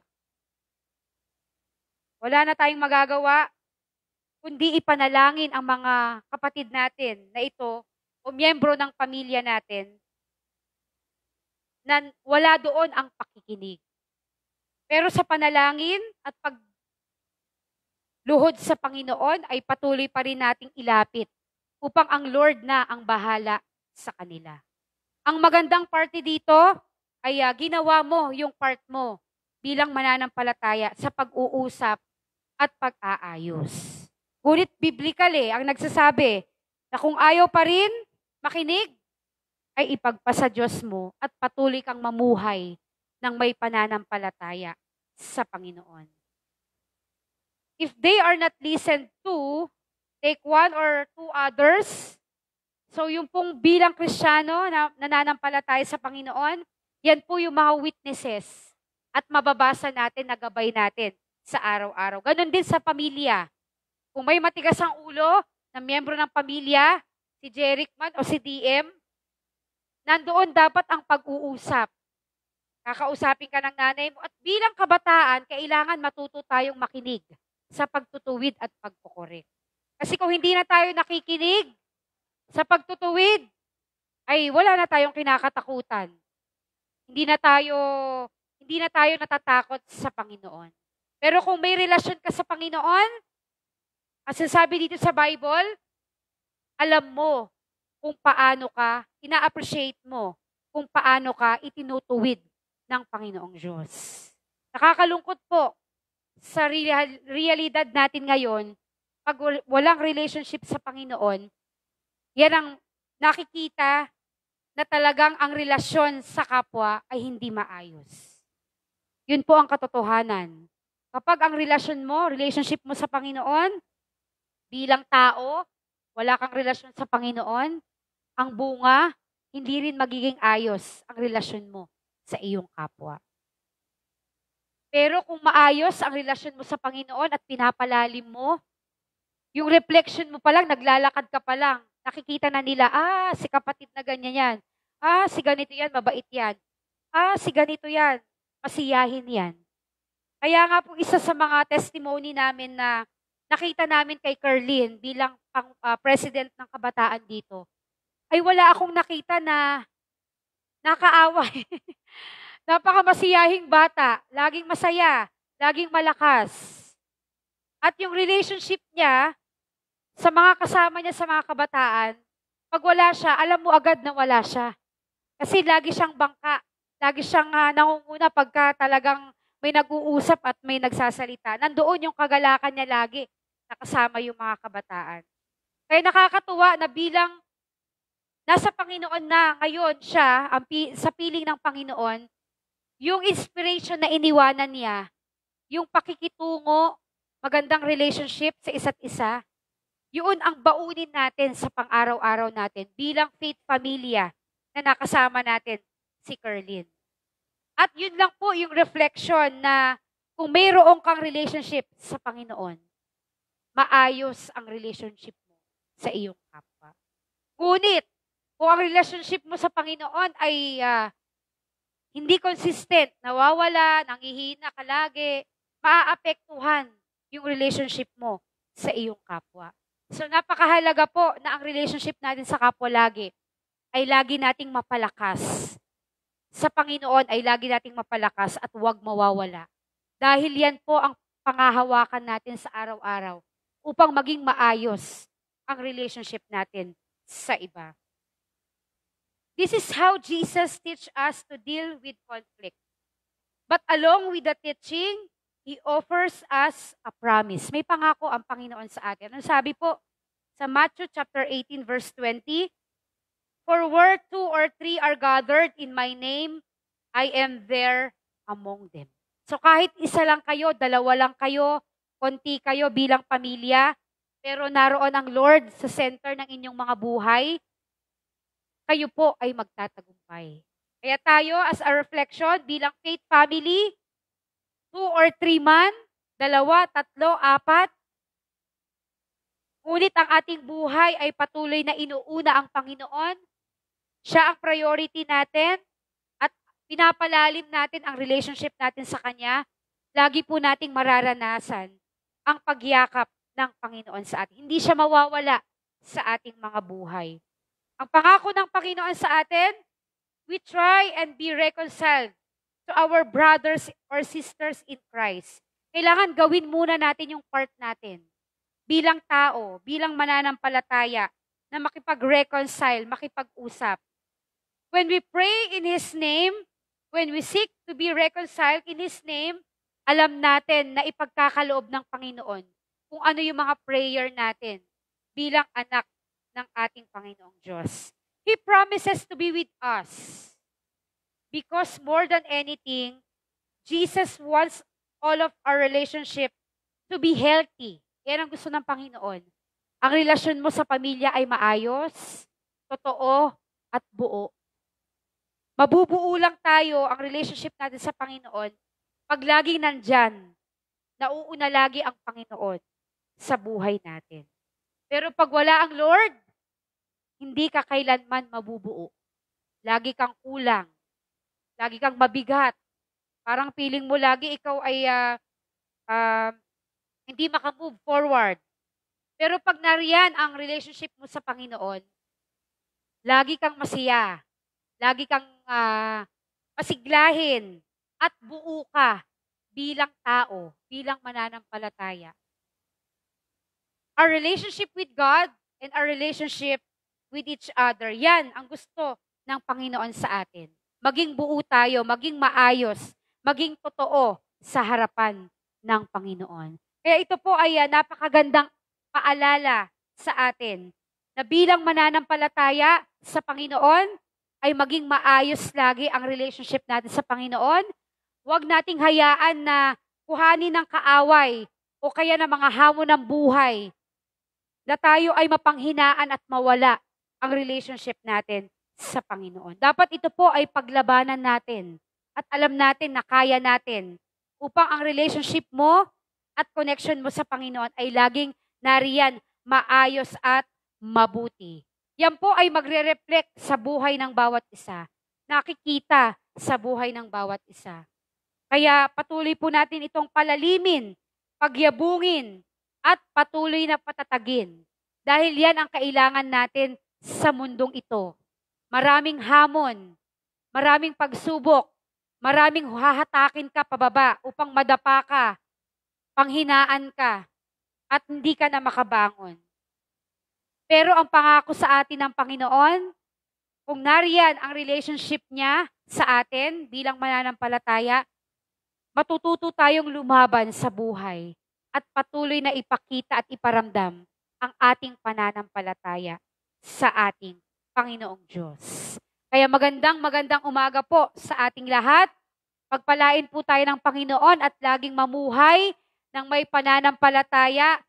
Wala na tayong magagawa, kundi ipanalangin ang mga kapatid natin na ito o miyembro ng pamilya natin na wala doon ang pakikinig. Pero sa panalangin at pagluhod sa Panginoon ay patuloy pa rin nating ilapit upang ang Lord na ang bahala sa kanila. Ang magandang parte dito ay ginawa mo yung part mo bilang mananampalataya sa pag-uusap at pag-aayos. Ngunit biblical ang nagsasabi na kung ayaw pa rin makinig, ay ipagpasa Diyos mo at patuloy kang mamuhay ng may pananampalataya sa Panginoon. If they are not listened to, take one or two others. So yung pong bilang Kristiyano na nananampalataya sa Panginoon, yan po yung mga witnesses at mababasa natin, nagabay natin sa araw-araw. Ganon din sa pamilya. Kung may matigas ang ulo na miyembro ng pamilya, si Jeric man o si DM, nandoon dapat ang pag-uusap. Kakausapin ka ng nanay mo at bilang kabataan, kailangan matuto tayong makinig sa pagtutuwid at pagkukorek. Kasi kung hindi na tayo nakikinig sa pagtutuwid, ay wala na tayong kinakatakutan. Hindi na tayo natatakot sa Panginoon. Pero kung may relasyon ka sa Panginoon, ang sinasabi dito sa Bible, alam mo kung paano ka, ina-appreciate mo kung paano ka itinutuwid ng Panginoong Diyos. Nakakalungkot po sa realidad natin ngayon, pag walang relationship sa Panginoon, yan ang nakikita na talagang ang relasyon sa kapwa ay hindi maayos. Yun po ang katotohanan. Kapag ang relationship mo sa Panginoon, bilang tao, wala kang relasyon sa Panginoon, ang bunga, hindi rin magiging ayos ang relasyon mo sa iyong kapwa. Pero kung maayos ang relasyon mo sa Panginoon at pinapalalim mo, yung reflection mo pa lang, naglalakad ka pa lang, nakikita na nila, si kapatid na ganyan yan. Si ganito yan, mabait yan. Si ganito yan, masiyahin yan. Kaya nga po isa sa mga testimony namin na nakita namin kay Carlene bilang president ng kabataan dito, ay wala akong nakita na nakaaway. Napakamasiyahing bata, laging masaya, laging malakas. At yung relationship niya sa mga kasama niya sa mga kabataan, pag wala siya, alam mo agad na wala siya. Kasi lagi siyang bangka, lagi siyang nangunguna pagka talagang may nag-uusap at may nagsasalita. Nandoon yung kagalakan niya lagi, nakasama yung mga kabataan. Kaya nakakatuwa na bilang nasa Panginoon na ngayon siya, sa piling ng Panginoon, yung inspiration na iniwanan niya, yung pakikitungo, magandang relationship sa isa't isa, yun ang baunin natin sa pang-araw-araw natin bilang faith pamilya na nakasama natin si Carlene. At yun lang po yung reflection na kung mayroong kang relationship sa Panginoon, maayos ang relationship mo sa iyong kapwa. Ngunit, kung ang relationship mo sa Panginoon ay hindi consistent, nawawala, nangihina ka lagi, maaapektuhan yung relationship mo sa iyong kapwa. So napakahalaga po na ang relationship natin sa kapwa lagi ay lagi nating mapalakas. Sa Panginoon ay lagi nating mapalakas at huwag mawawala. Dahil yan po ang pangahawakan natin sa araw-araw upang maging maayos ang relationship natin sa iba. This is how Jesus teach us to deal with conflict. But along with the teaching, He offers us a promise. May pangako ang Panginoon sa atin. Ano sabi po? Sa Matthew chapter 18 verse 20, "For where 2 or 3 are gathered in my name, I am there among them." So kahit isa lang kayo, dalawa lang kayo, konti kayo bilang pamilya, pero naroon ang Lord sa center ng inyong mga buhay, kayo po ay magtatagumpay. Kaya tayo as a reflection bilang faith family, 2 or 3 man, 2, 3, 4, ngunit ang ating buhay ay patuloy na inuuna ang Panginoon. Siya ang priority natin at pinapalalim natin ang relationship natin sa Kanya. Lagi po nating mararanasan ang pagyakap ng Panginoon sa atin. Hindi siya mawawala sa ating mga buhay. Ang pangako ng Panginoon sa atin, we try and be reconciled to our brothers or sisters in Christ. Kailangan gawin muna natin yung part natin bilang tao, bilang mananampalataya na makipag-reconcile, makipag-usap. When we pray in His name, when we seek to be reconciled in His name, alam natin na ipagkakaloob ng Panginoon kung ano yung mga prayer natin bilang anak ng ating Panginoong Diyos. He promises to be with us because more than anything, Jesus wants all of our relationship to be healthy. Yan ang gusto ng Panginoon. Ang relasyon mo sa pamilya ay maayos, totoo, at buo. Mabubuo lang tayo ang relationship natin sa Panginoon pag laging nandyan, nauuna lagi ang Panginoon sa buhay natin. Pero pag wala ang Lord, hindi ka kailanman mabubuo. Lagi kang kulang. Lagi kang mabigat. Parang feeling mo lagi ikaw ay hindi makamove forward. Pero pag nariyan ang relationship mo sa Panginoon, lagi kang masaya. Lagi kang masiglahin. At buo ka bilang tao, bilang mananampalataya. Our relationship with God and our relationship with each other, yan ang gusto ng Panginoon sa atin. Maging buo tayo, maging maayos, maging totoo sa harapan ng Panginoon. Kaya ito po ay napakagandang paalala sa atin na bilang mananampalataya sa Panginoon ay maging maayos lagi ang relationship natin sa Panginoon. Huwag nating hayaan na kuhanin ng kaaway o kaya ng mga hamon ng buhay na tayo ay mapanghinaan at mawala ang relationship natin sa Panginoon. Dapat ito po ay paglabanan natin at alam natin na kaya natin upang ang relationship mo at connection mo sa Panginoon ay laging nariyan, maayos at mabuti. Yan po ay magre-reflect sa buhay ng bawat isa. Nakikita sa buhay ng bawat isa. Kaya patuloy po natin itong palalimin, pagyabungin, at patuloy na patatagin. Dahil yan ang kailangan natin sa mundong ito. Maraming hamon, maraming pagsubok, maraming hahatakin ka pababa upang madapa ka, panghinaan ka, at hindi ka na makabangon. Pero ang pangako sa atin ng Panginoon, kung nariyan ang relationship niya sa atin bilang mananampalataya, matututo tayong lumaban sa buhay at patuloy na ipakita at iparamdam ang ating pananampalataya sa ating Panginoong Diyos. Kaya magandang umaga po sa ating lahat. Pagpalain po tayo ng Panginoon at laging mamuhay ng may pananampalataya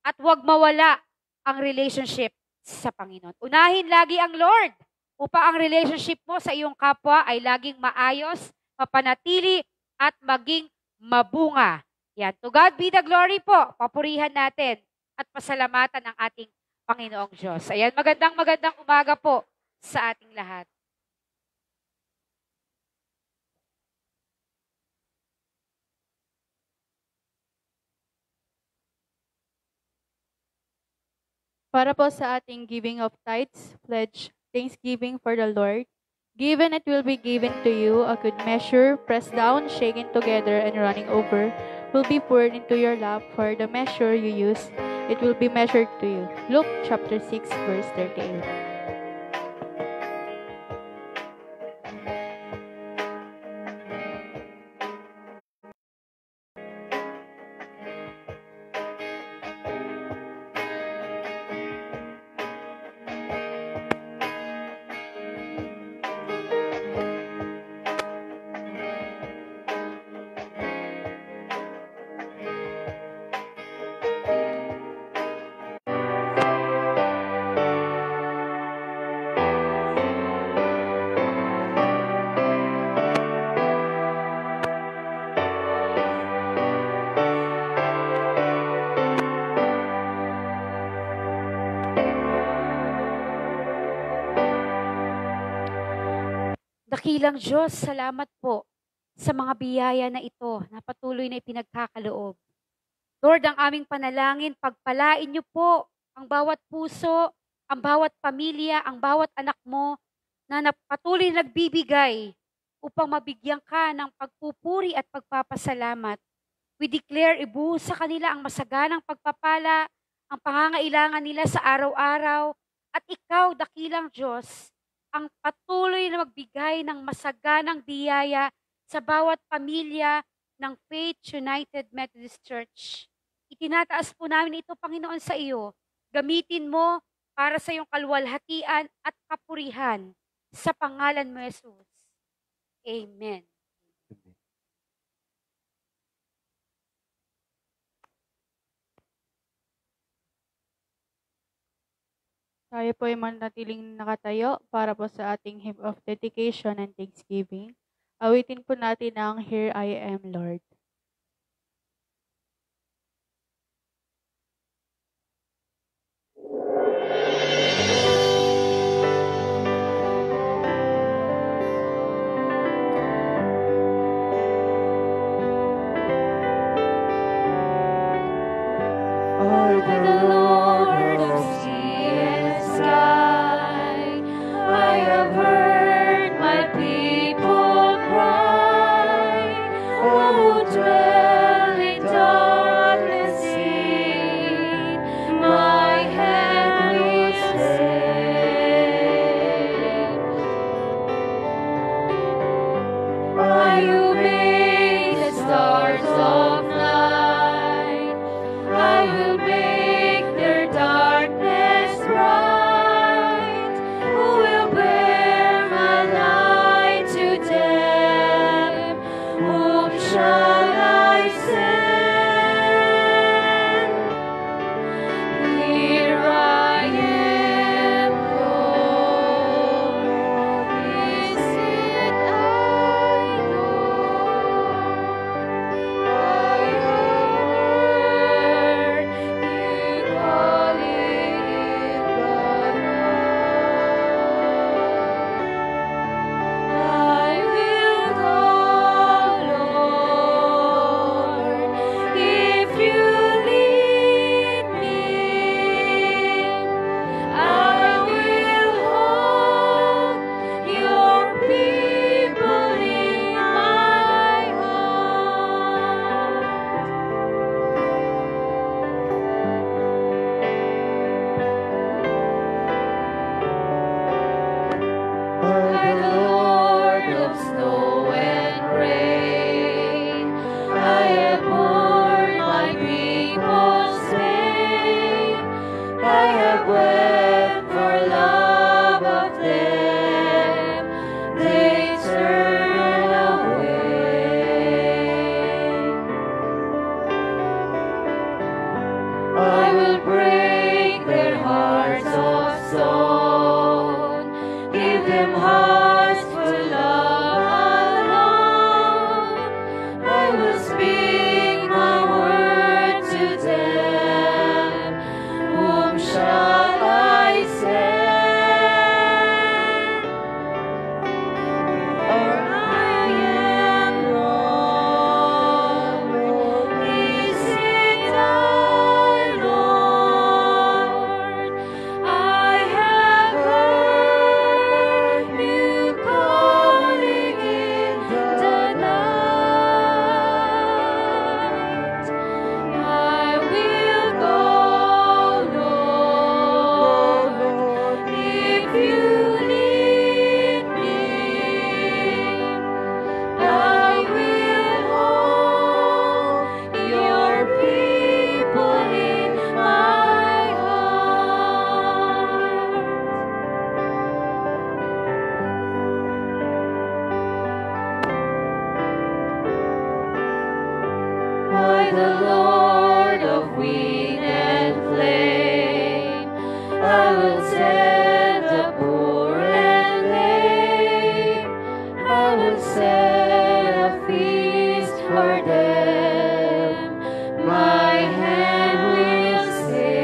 at huwag mawala ang relationship sa Panginoon. Unahin lagi ang Lord upang ang relationship mo sa iyong kapwa ay laging maayos, mapanatili, at maging mabunga. Yan. To God be the glory po. Papurihan natin at pasalamatan ang ating Panginoong Diyos. Ayan, magandang umaga po sa ating lahat. Para po sa ating giving of tithes, pledge, thanksgiving for the Lord. Given it will be given to you, a good measure, pressed down, shaken together, and running over, will be poured into your lap, for the measure you use, it will be measured to you. Luke chapter 6, verse 38. Dakilang Diyos, salamat po sa mga biyaya na ito na patuloy na ipinagkakaloob. Lord, ang aming panalangin, pagpalain niyo po ang bawat puso, ang bawat pamilya, ang bawat anak mo na patuloy nagbibigay upang mabigyan ka ng pagpupuri at pagpapasalamat. We declare ibuhos sa kanila ang masaganang pagpapala, ang pangangailangan nila sa araw-araw, at ikaw, dakilang Diyos, ang patuloy na magbigay ng masaganang biyaya sa bawat pamilya ng Faith United Methodist Church. Itinataas po namin ito, Panginoon, sa iyo. Gamitin mo para sa iyong kaluwalhatian at kapurihan. Sa pangalan mo, Jesus. Amen. Tayo po ay manatiling nakatayo para po sa ating hymn of dedication and thanksgiving. Awitin po natin ang Here I Am, Lord. The Lord of sea and sky, I have heard my people cry, who dwell in darkness seen, my hand will save. You made the stars of night, I will make their darkness bright. Who will bear my light to them? Whom shall I send? Here I am, Lord. Is it I, Lord? I heard you calling in the night. I will go, Lord, if you lead me. I will hold your people in my heart. By the Lord of snow and rain, I have borne my people's pain. I have wept for love of them. They turn away. I will break their hearts of stone, give them hearts full of alone. I will speak my word to them. Whom shall I send? For I am Lord. Is it I, Lord? I have heard you calling in the night. I will go, Lord, if you lead me. I will hold your people in my heart. By the Lord of wind and flame, I will set the poor and lame. I will set a feast for them. My hand will save.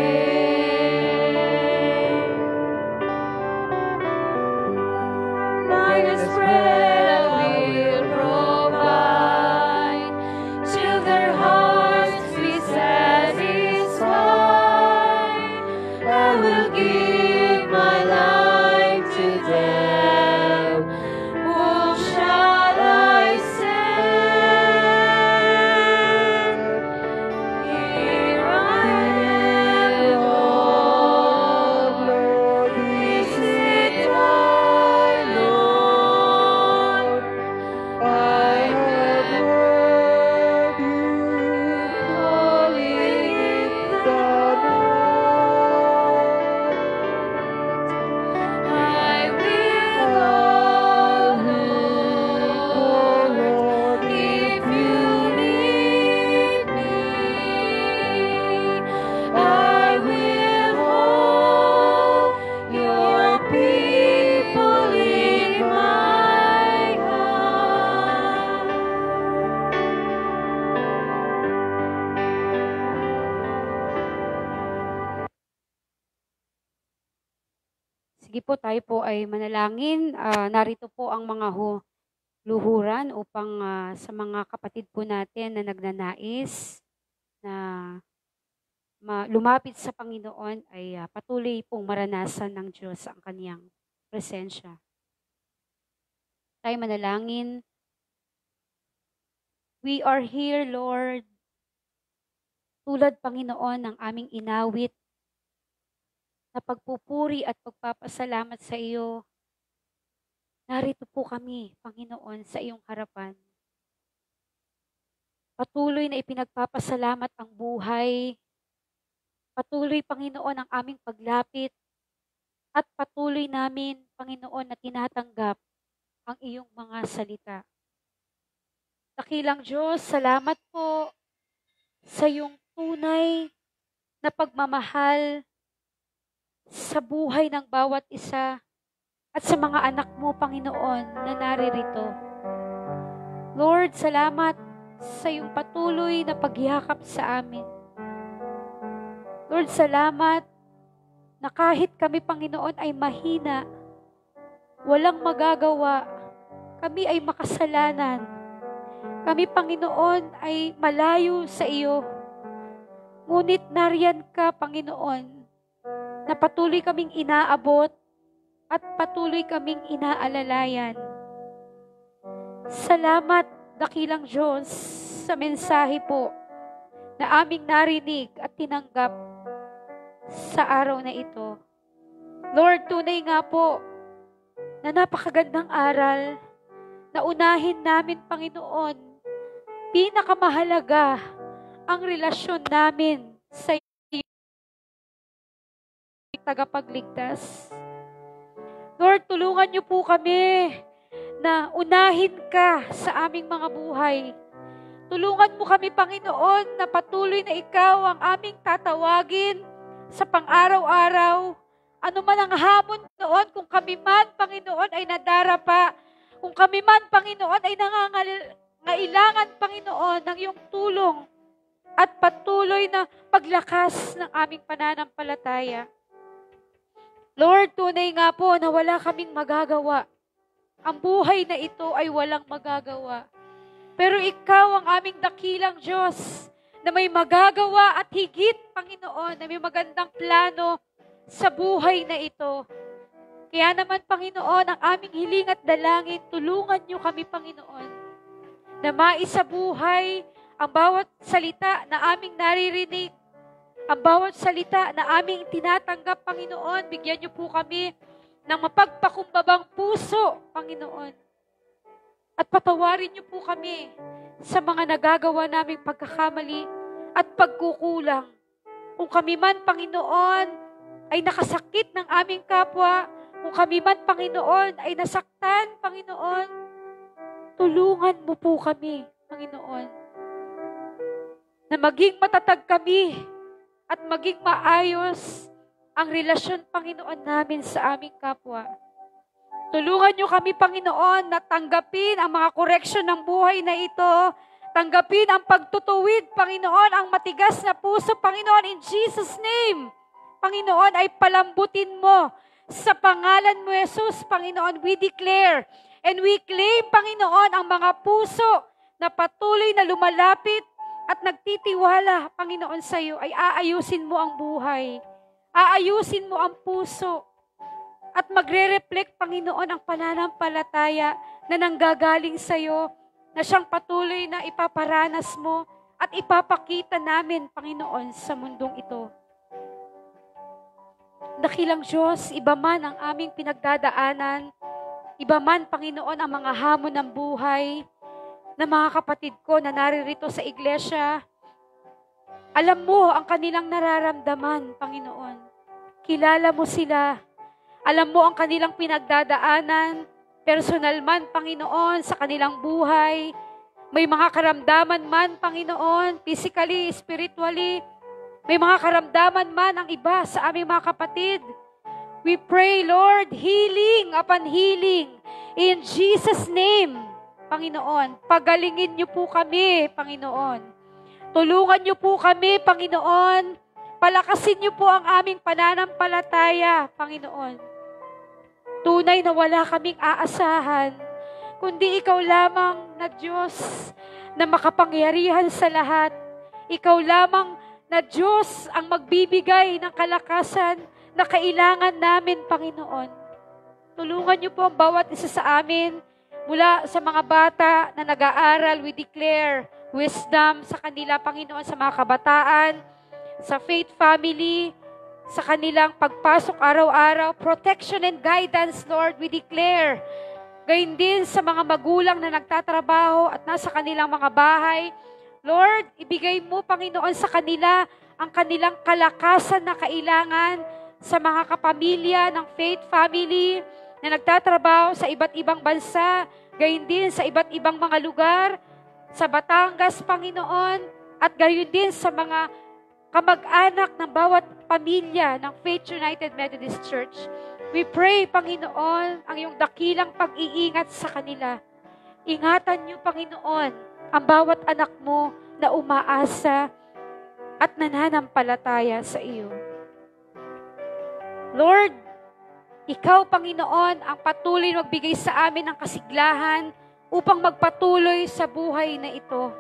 I will spread give my life to them. Whom shall I send? Here I am, Lord. This is my Lord. I have heard you calling in the night. I will go, Lord, if you lead me. I will hold your people in my heart. Sige po, tayo po ay manalangin. Narito po ang mga luhuran upang sa mga kapatid po natin na nagnanais na lumapit sa Panginoon ay patuloy pong maranasan ng Diyos ang kaniyang presensya. Tayo manalangin. We are here, Lord. Tulad, Panginoon, ng aming inawit na pagpupuri at pagpapasalamat sa iyo. Narito po kami, Panginoon, sa iyong harapan. Patuloy na ipinagpapasalamat ang buhay. Patuloy, Panginoon, ang aming paglapit. At patuloy namin, Panginoon, na tinatanggap ang iyong mga salita. Dakilang Diyos, salamat po sa iyong tunay na pagmamahal sa buhay ng bawat isa at sa mga anak mo, Panginoon, na naririto. Lord, salamat sa iyong patuloy na pagyakap sa amin. Lord, salamat na kahit kami, Panginoon, ay mahina, walang magagawa, kami ay makasalanan, kami, Panginoon, ay malayo sa iyo. Ngunit nariyan ka, Panginoon, na patuloy kaming inaabot at patuloy kaming inaalalayan. Salamat, dakilang Diyos, sa mensahe po na aming narinig at tinanggap sa araw na ito. Lord, tunay nga po na napakagandang aral na unahin namin, Panginoon, pinakamahalaga ang relasyon namin sa tagapagligtas. Lord, tulungan niyo po kami na unahin ka sa aming mga buhay. Tulungan mo kami, Panginoon, na patuloy na ikaw ang aming tatawagin sa pang-araw-araw. Ano man ang hamon noon, kung kami man, Panginoon, ay nadarapa, kung kami man, Panginoon, ay nangangailangan, Panginoon, ng iyong tulong at patuloy na paglakas ng aming pananampalataya. Lord, tunay nga po na wala kaming magagawa. Ang buhay na ito ay walang magagawa. Pero ikaw ang aming dakilang Diyos na may magagawa at higit, Panginoon, na may magandang plano sa buhay na ito. Kaya naman, Panginoon, ang aming hiling at dalangin, tulungan niyo kami, Panginoon, na maisabuhay ang bawat salita na aming naririnig, ang bawat salita na aming tinatanggap, Panginoon. Bigyan niyo po kami ng mapagpakumbabang puso, Panginoon. At patawarin niyo po kami sa mga nagagawa naming pagkakamali at pagkukulang. Kung kami man, Panginoon, ay nakasakit ng aming kapwa, kung kami man, Panginoon, ay nasaktan, Panginoon, tulungan mo po kami, Panginoon, na maging matatag kami at maging maayos ang relasyon, Panginoon, namin sa aming kapwa. Tulungan niyo kami, Panginoon, na tanggapin ang mga koreksyon ng buhay na ito. Tanggapin ang pagtutuwid, Panginoon, ang matigas na puso, Panginoon, in Jesus' name. Panginoon, ay palambutin mo sa pangalan mo, Jesus, Panginoon, we declare and we claim, Panginoon, ang mga puso na patuloy na lumalapit at nagtitiwala, Panginoon, sa iyo, ay aayusin mo ang buhay. Aayusin mo ang puso at magre-reflect, Panginoon, ang pananampalataya na nanggagaling sa iyo, na siyang patuloy na ipaparanas mo at ipapakita namin, Panginoon, sa mundong ito. Dakilang Diyos, iba man ang aming pinagdadaanan, iba man, Panginoon, ang mga hamon ng buhay, na mga kapatid ko na naririto sa iglesia, alam mo ang kanilang nararamdaman, Panginoon. Kilala mo sila. Alam mo ang kanilang pinagdadaanan, personal man, Panginoon, sa kanilang buhay. May mga karamdaman man, Panginoon, physically, spiritually. May mga karamdaman man ang iba sa aming mga kapatid. We pray, Lord, healing upon healing. In Jesus' name, Panginoon, pagalingin niyo po kami, Panginoon. Tulungan niyo po kami, Panginoon. Palakasin niyo po ang aming pananampalataya, Panginoon. Tunay na wala kaming aasahan, kundi ikaw lamang na Diyos na makapangyarihan sa lahat. Ikaw lamang na Diyos ang magbibigay ng kalakasan na kailangan namin, Panginoon. Tulungan niyo po ang bawat isa sa amin, mula sa mga bata na nag-aaral, we declare wisdom sa kanila, Panginoon, sa mga kabataan, sa faith family, sa kanilang pagpasok araw-araw, protection and guidance, Lord, we declare. Gayun din sa mga magulang na nagtatrabaho at nasa kanilang mga bahay. Lord, ibigay mo, Panginoon, sa kanila ang kanilang kalakasan na kailangan sa mga kapamilya ng faith family na nagtatrabaho sa iba't ibang bansa, gayun din sa iba't ibang mga lugar, sa Batangas, Panginoon, at gayun din sa mga kamag-anak ng bawat pamilya ng Faith United Methodist Church. We pray, Panginoon, ang iyong dakilang pag-iingat sa kanila. Ingatan niyo, Panginoon, ang bawat anak mo na umaasa at nananampalataya sa iyo. Lord, ikaw, Panginoon, ang patuloy magbigay sa amin ng kasiglahan upang magpatuloy sa buhay na ito.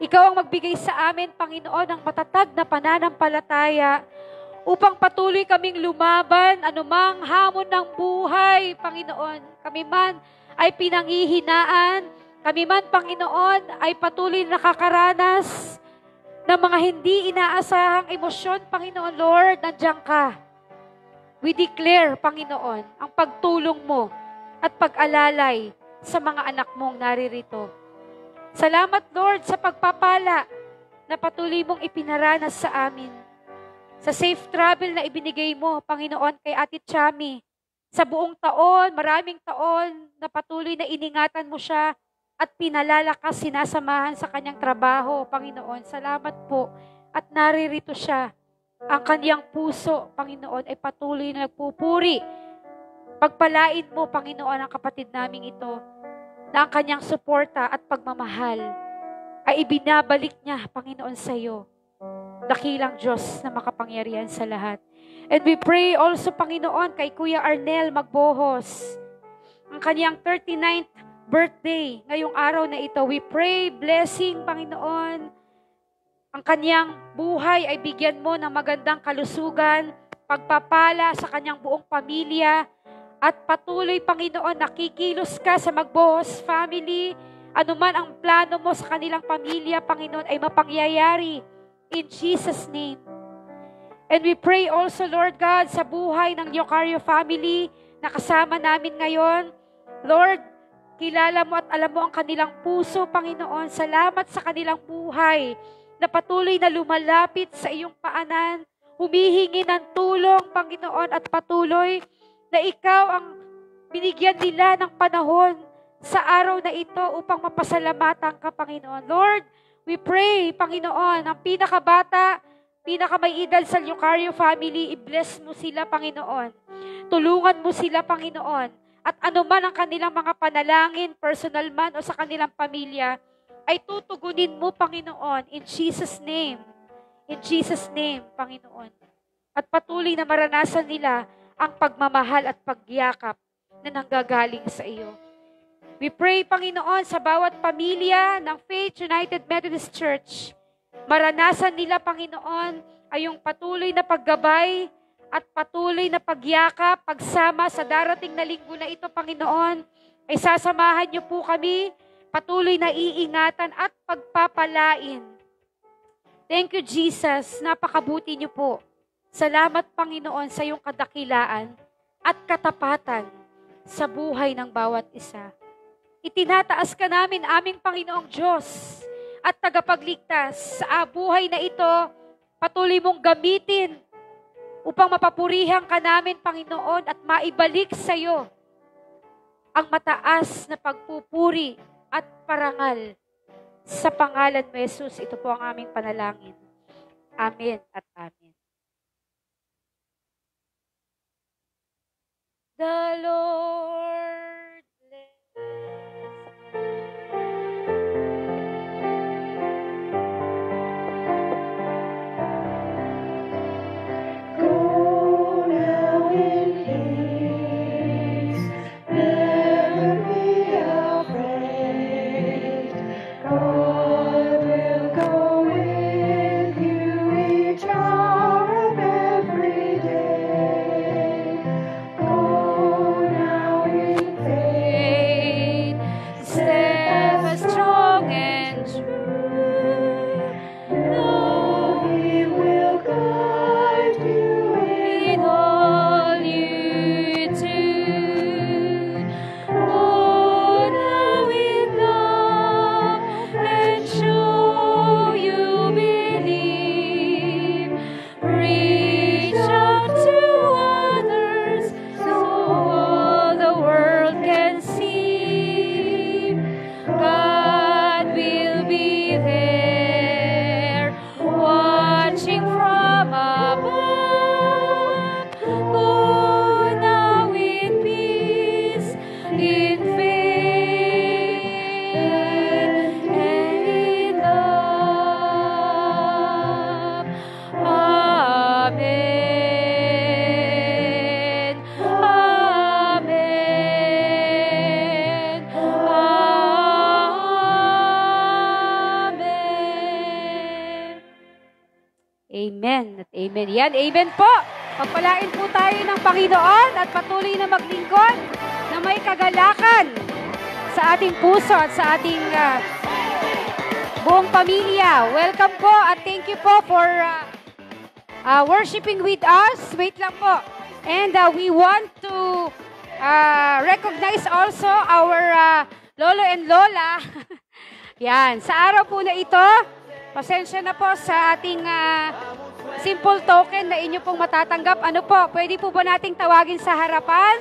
Ikaw ang magbigay sa amin, Panginoon, ng matatag na pananampalataya upang patuloy kaming lumaban anumang hamon ng buhay, Panginoon. Kami man ay pinanghihinaan, kami man, Panginoon, ay patuloy nakakaranas ng mga hindi inaasahang emosyon, Panginoon. Lord, nandiyan ka. We declare, Panginoon, ang pagtulong mo at pag-alalay sa mga anak mong naririto. Salamat, Lord, sa pagpapala na patuloy mong ipinaranas sa amin. Sa safe travel na ibinigay mo, Panginoon, kay Ate Chami. Sa buong taon, maraming taon, na patuloy na iningatan mo siya at pinalalakas, sinasamahan sa kanyang trabaho, Panginoon. Salamat po. At naririto siya. Ang kanyang puso, Panginoon, ay patuloy na nagpupuri. Pagpalain mo, Panginoon, ang kapatid naming ito, na ang kanyang suporta at pagmamahal ay ibinabalik niya, Panginoon, sa iyo. Dakilang Diyos na makapangyarihan sa lahat. And we pray also, Panginoon, kay Kuya Arnel Magbohos, ang kanyang 39th birthday ngayong araw na ito. We pray blessing, Panginoon. Ang kanyang buhay ay bigyan mo ng magandang kalusugan, pagpapala sa kanyang buong pamilya, at patuloy, Panginoon, nakikilos ka sa Magbohos family. Ano man ang plano mo sa kanilang pamilya, Panginoon, ay mapangyayari in Jesus' name. And we pray also, Lord God, sa buhay ng Yocario family na kasama namin ngayon. Lord, kilala mo at alam mo ang kanilang puso, Panginoon. Salamat sa kanilang buhay na patuloy na lumalapit sa iyong paanan, humihingi ng tulong, Panginoon, at patuloy na ikaw ang binigyan nila ng panahon sa araw na ito upang mapasalamatan ka, Panginoon. Lord, we pray, Panginoon, ang pinakabata, pinakamay edad sa Yocario family, i-bless mo sila, Panginoon. Tulungan mo sila, Panginoon. At anuman ang kanilang mga panalangin, personal man o sa kanilang pamilya, ay tutugunin mo, Panginoon, in Jesus' name. In Jesus' name, Panginoon. At patuloy na maranasan nila ang pagmamahal at pagyakap na nanggagaling sa iyo. We pray, Panginoon, sa bawat pamilya ng Faith United Methodist Church. Maranasan nila, Panginoon, ay yung patuloy na paggabay at patuloy na pagyakap, pagsama sa darating na linggo na ito, Panginoon, ay sasamahan niyo po kami, patuloy na iingatan at pagpapalain. Thank you, Jesus. Napakabuti niyo po. Salamat, Panginoon, sa iyong kadakilaan at katapatan sa buhay ng bawat isa. Itinataas ka namin, aming Panginoong Diyos at tagapagligtas sa buhay na ito, patuloy mong gamitin upang mapapurihan ka namin, Panginoon, at maibalik sa iyo ang mataas na pagpupuri at parangal. Sa pangalan mo, Jesus, ito po ang aming panalangin. Amen at amen. The Lord bless. Go now in peace, never be afraid. God will go with you each hour of every day. Go now in faith, Steadfast, strong, and true. know He will guide you In all you do, go now in love and show you believe. Reach out to others so all the world can see. God will be there, watching from above. Go now in peace, in faith, and in love. Amen. Amen. Amen. Amen at amen. Yan, amen po. Pagpalain po tayo ng Panginoon at patuloy na maglingkod na may kagalakan sa ating puso at sa ating buong pamilya. Welcome po at thank you po for worshiping with us. Wait lang po. And we want to recognize also our lolo and lola. Yan, sa araw po na ito, pasensya na po sa ating simple token na inyo pong matatanggap. Ano po, pwede po ba nating tawagin sa harapan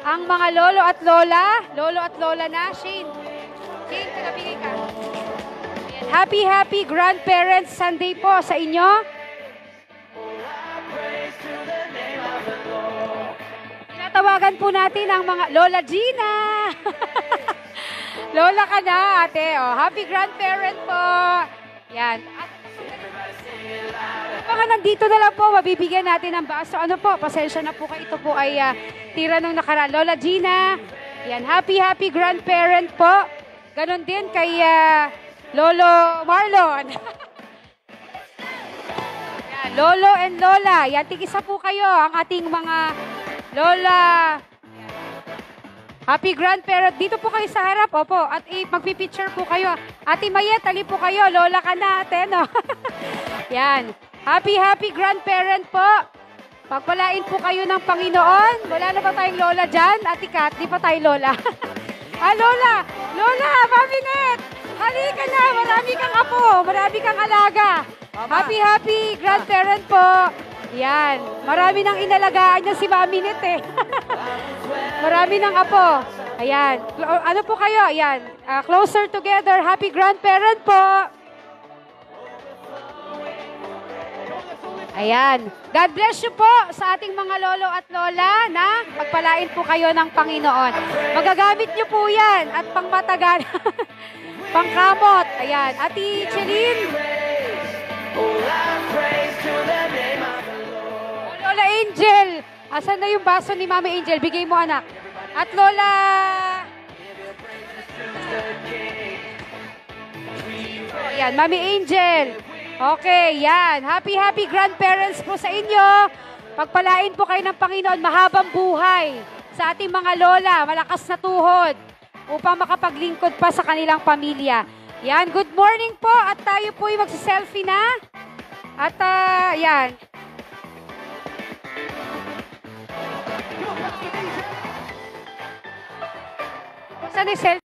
ang mga lolo at lola? Lolo at lola na. Shane, pinabigay ka. Ayan. Happy Grandparents Sunday po sa inyo. Tinatawagan po natin ang mga Lola Gina. Lola ka na, ate. Oh, happy grandparent po. Yan. At baka nandito na lang po, mabibigyan natin ng baso. Ano po, pasensya na po kayo. Ito po ay tira nung nakaraan. Lola Gina. Yan, happy grandparent po. Ganon din kay Lolo Marlon. Yan, Lolo and Lola. Yan, tigisa po kayo ang ating mga Lola. Happy grandparent. Dito po kayo sa harap. Opo. At magpipicture po kayo. Ate Mayet, tali po kayo. Lola ka na, ate, no? Yan. Happy grandparent po. Pagpalain po kayo ng Panginoon. Wala na ba tayong lola dyan? Ate Kat, di pa tayo lola. Lola! Lola, Mami Net! Halika na! Marami kang apo. Marami kang alaga. Happy grandparent po. Yan. Marami nang inalagaan niya si Mami Net eh. Marami nang apo. Ayan. Ano po kayo? Ayan. Closer together. Happy grandparent po. Ayan. God bless you po sa ating mga lolo at lola na pagpalain po kayo ng Panginoon. Magagamit niyo po yan at pangmatagal. Pangkamot. Ayan. Ati Chelin. Lola Angel. Asan na yung baso ni Mama Angel? Bigay mo, anak. At Lola... Oh, yan, Mami Angel. Okay, yan. Happy grandparents po sa inyo. Pagpalain po kayo ng Panginoon, mahabang buhay sa ating mga lola, malakas na tuhod, upang makapaglingkod pa sa kanilang pamilya. Yan, good morning po at tayo po ay magsiselfie na. At yan. Saan yung selfie?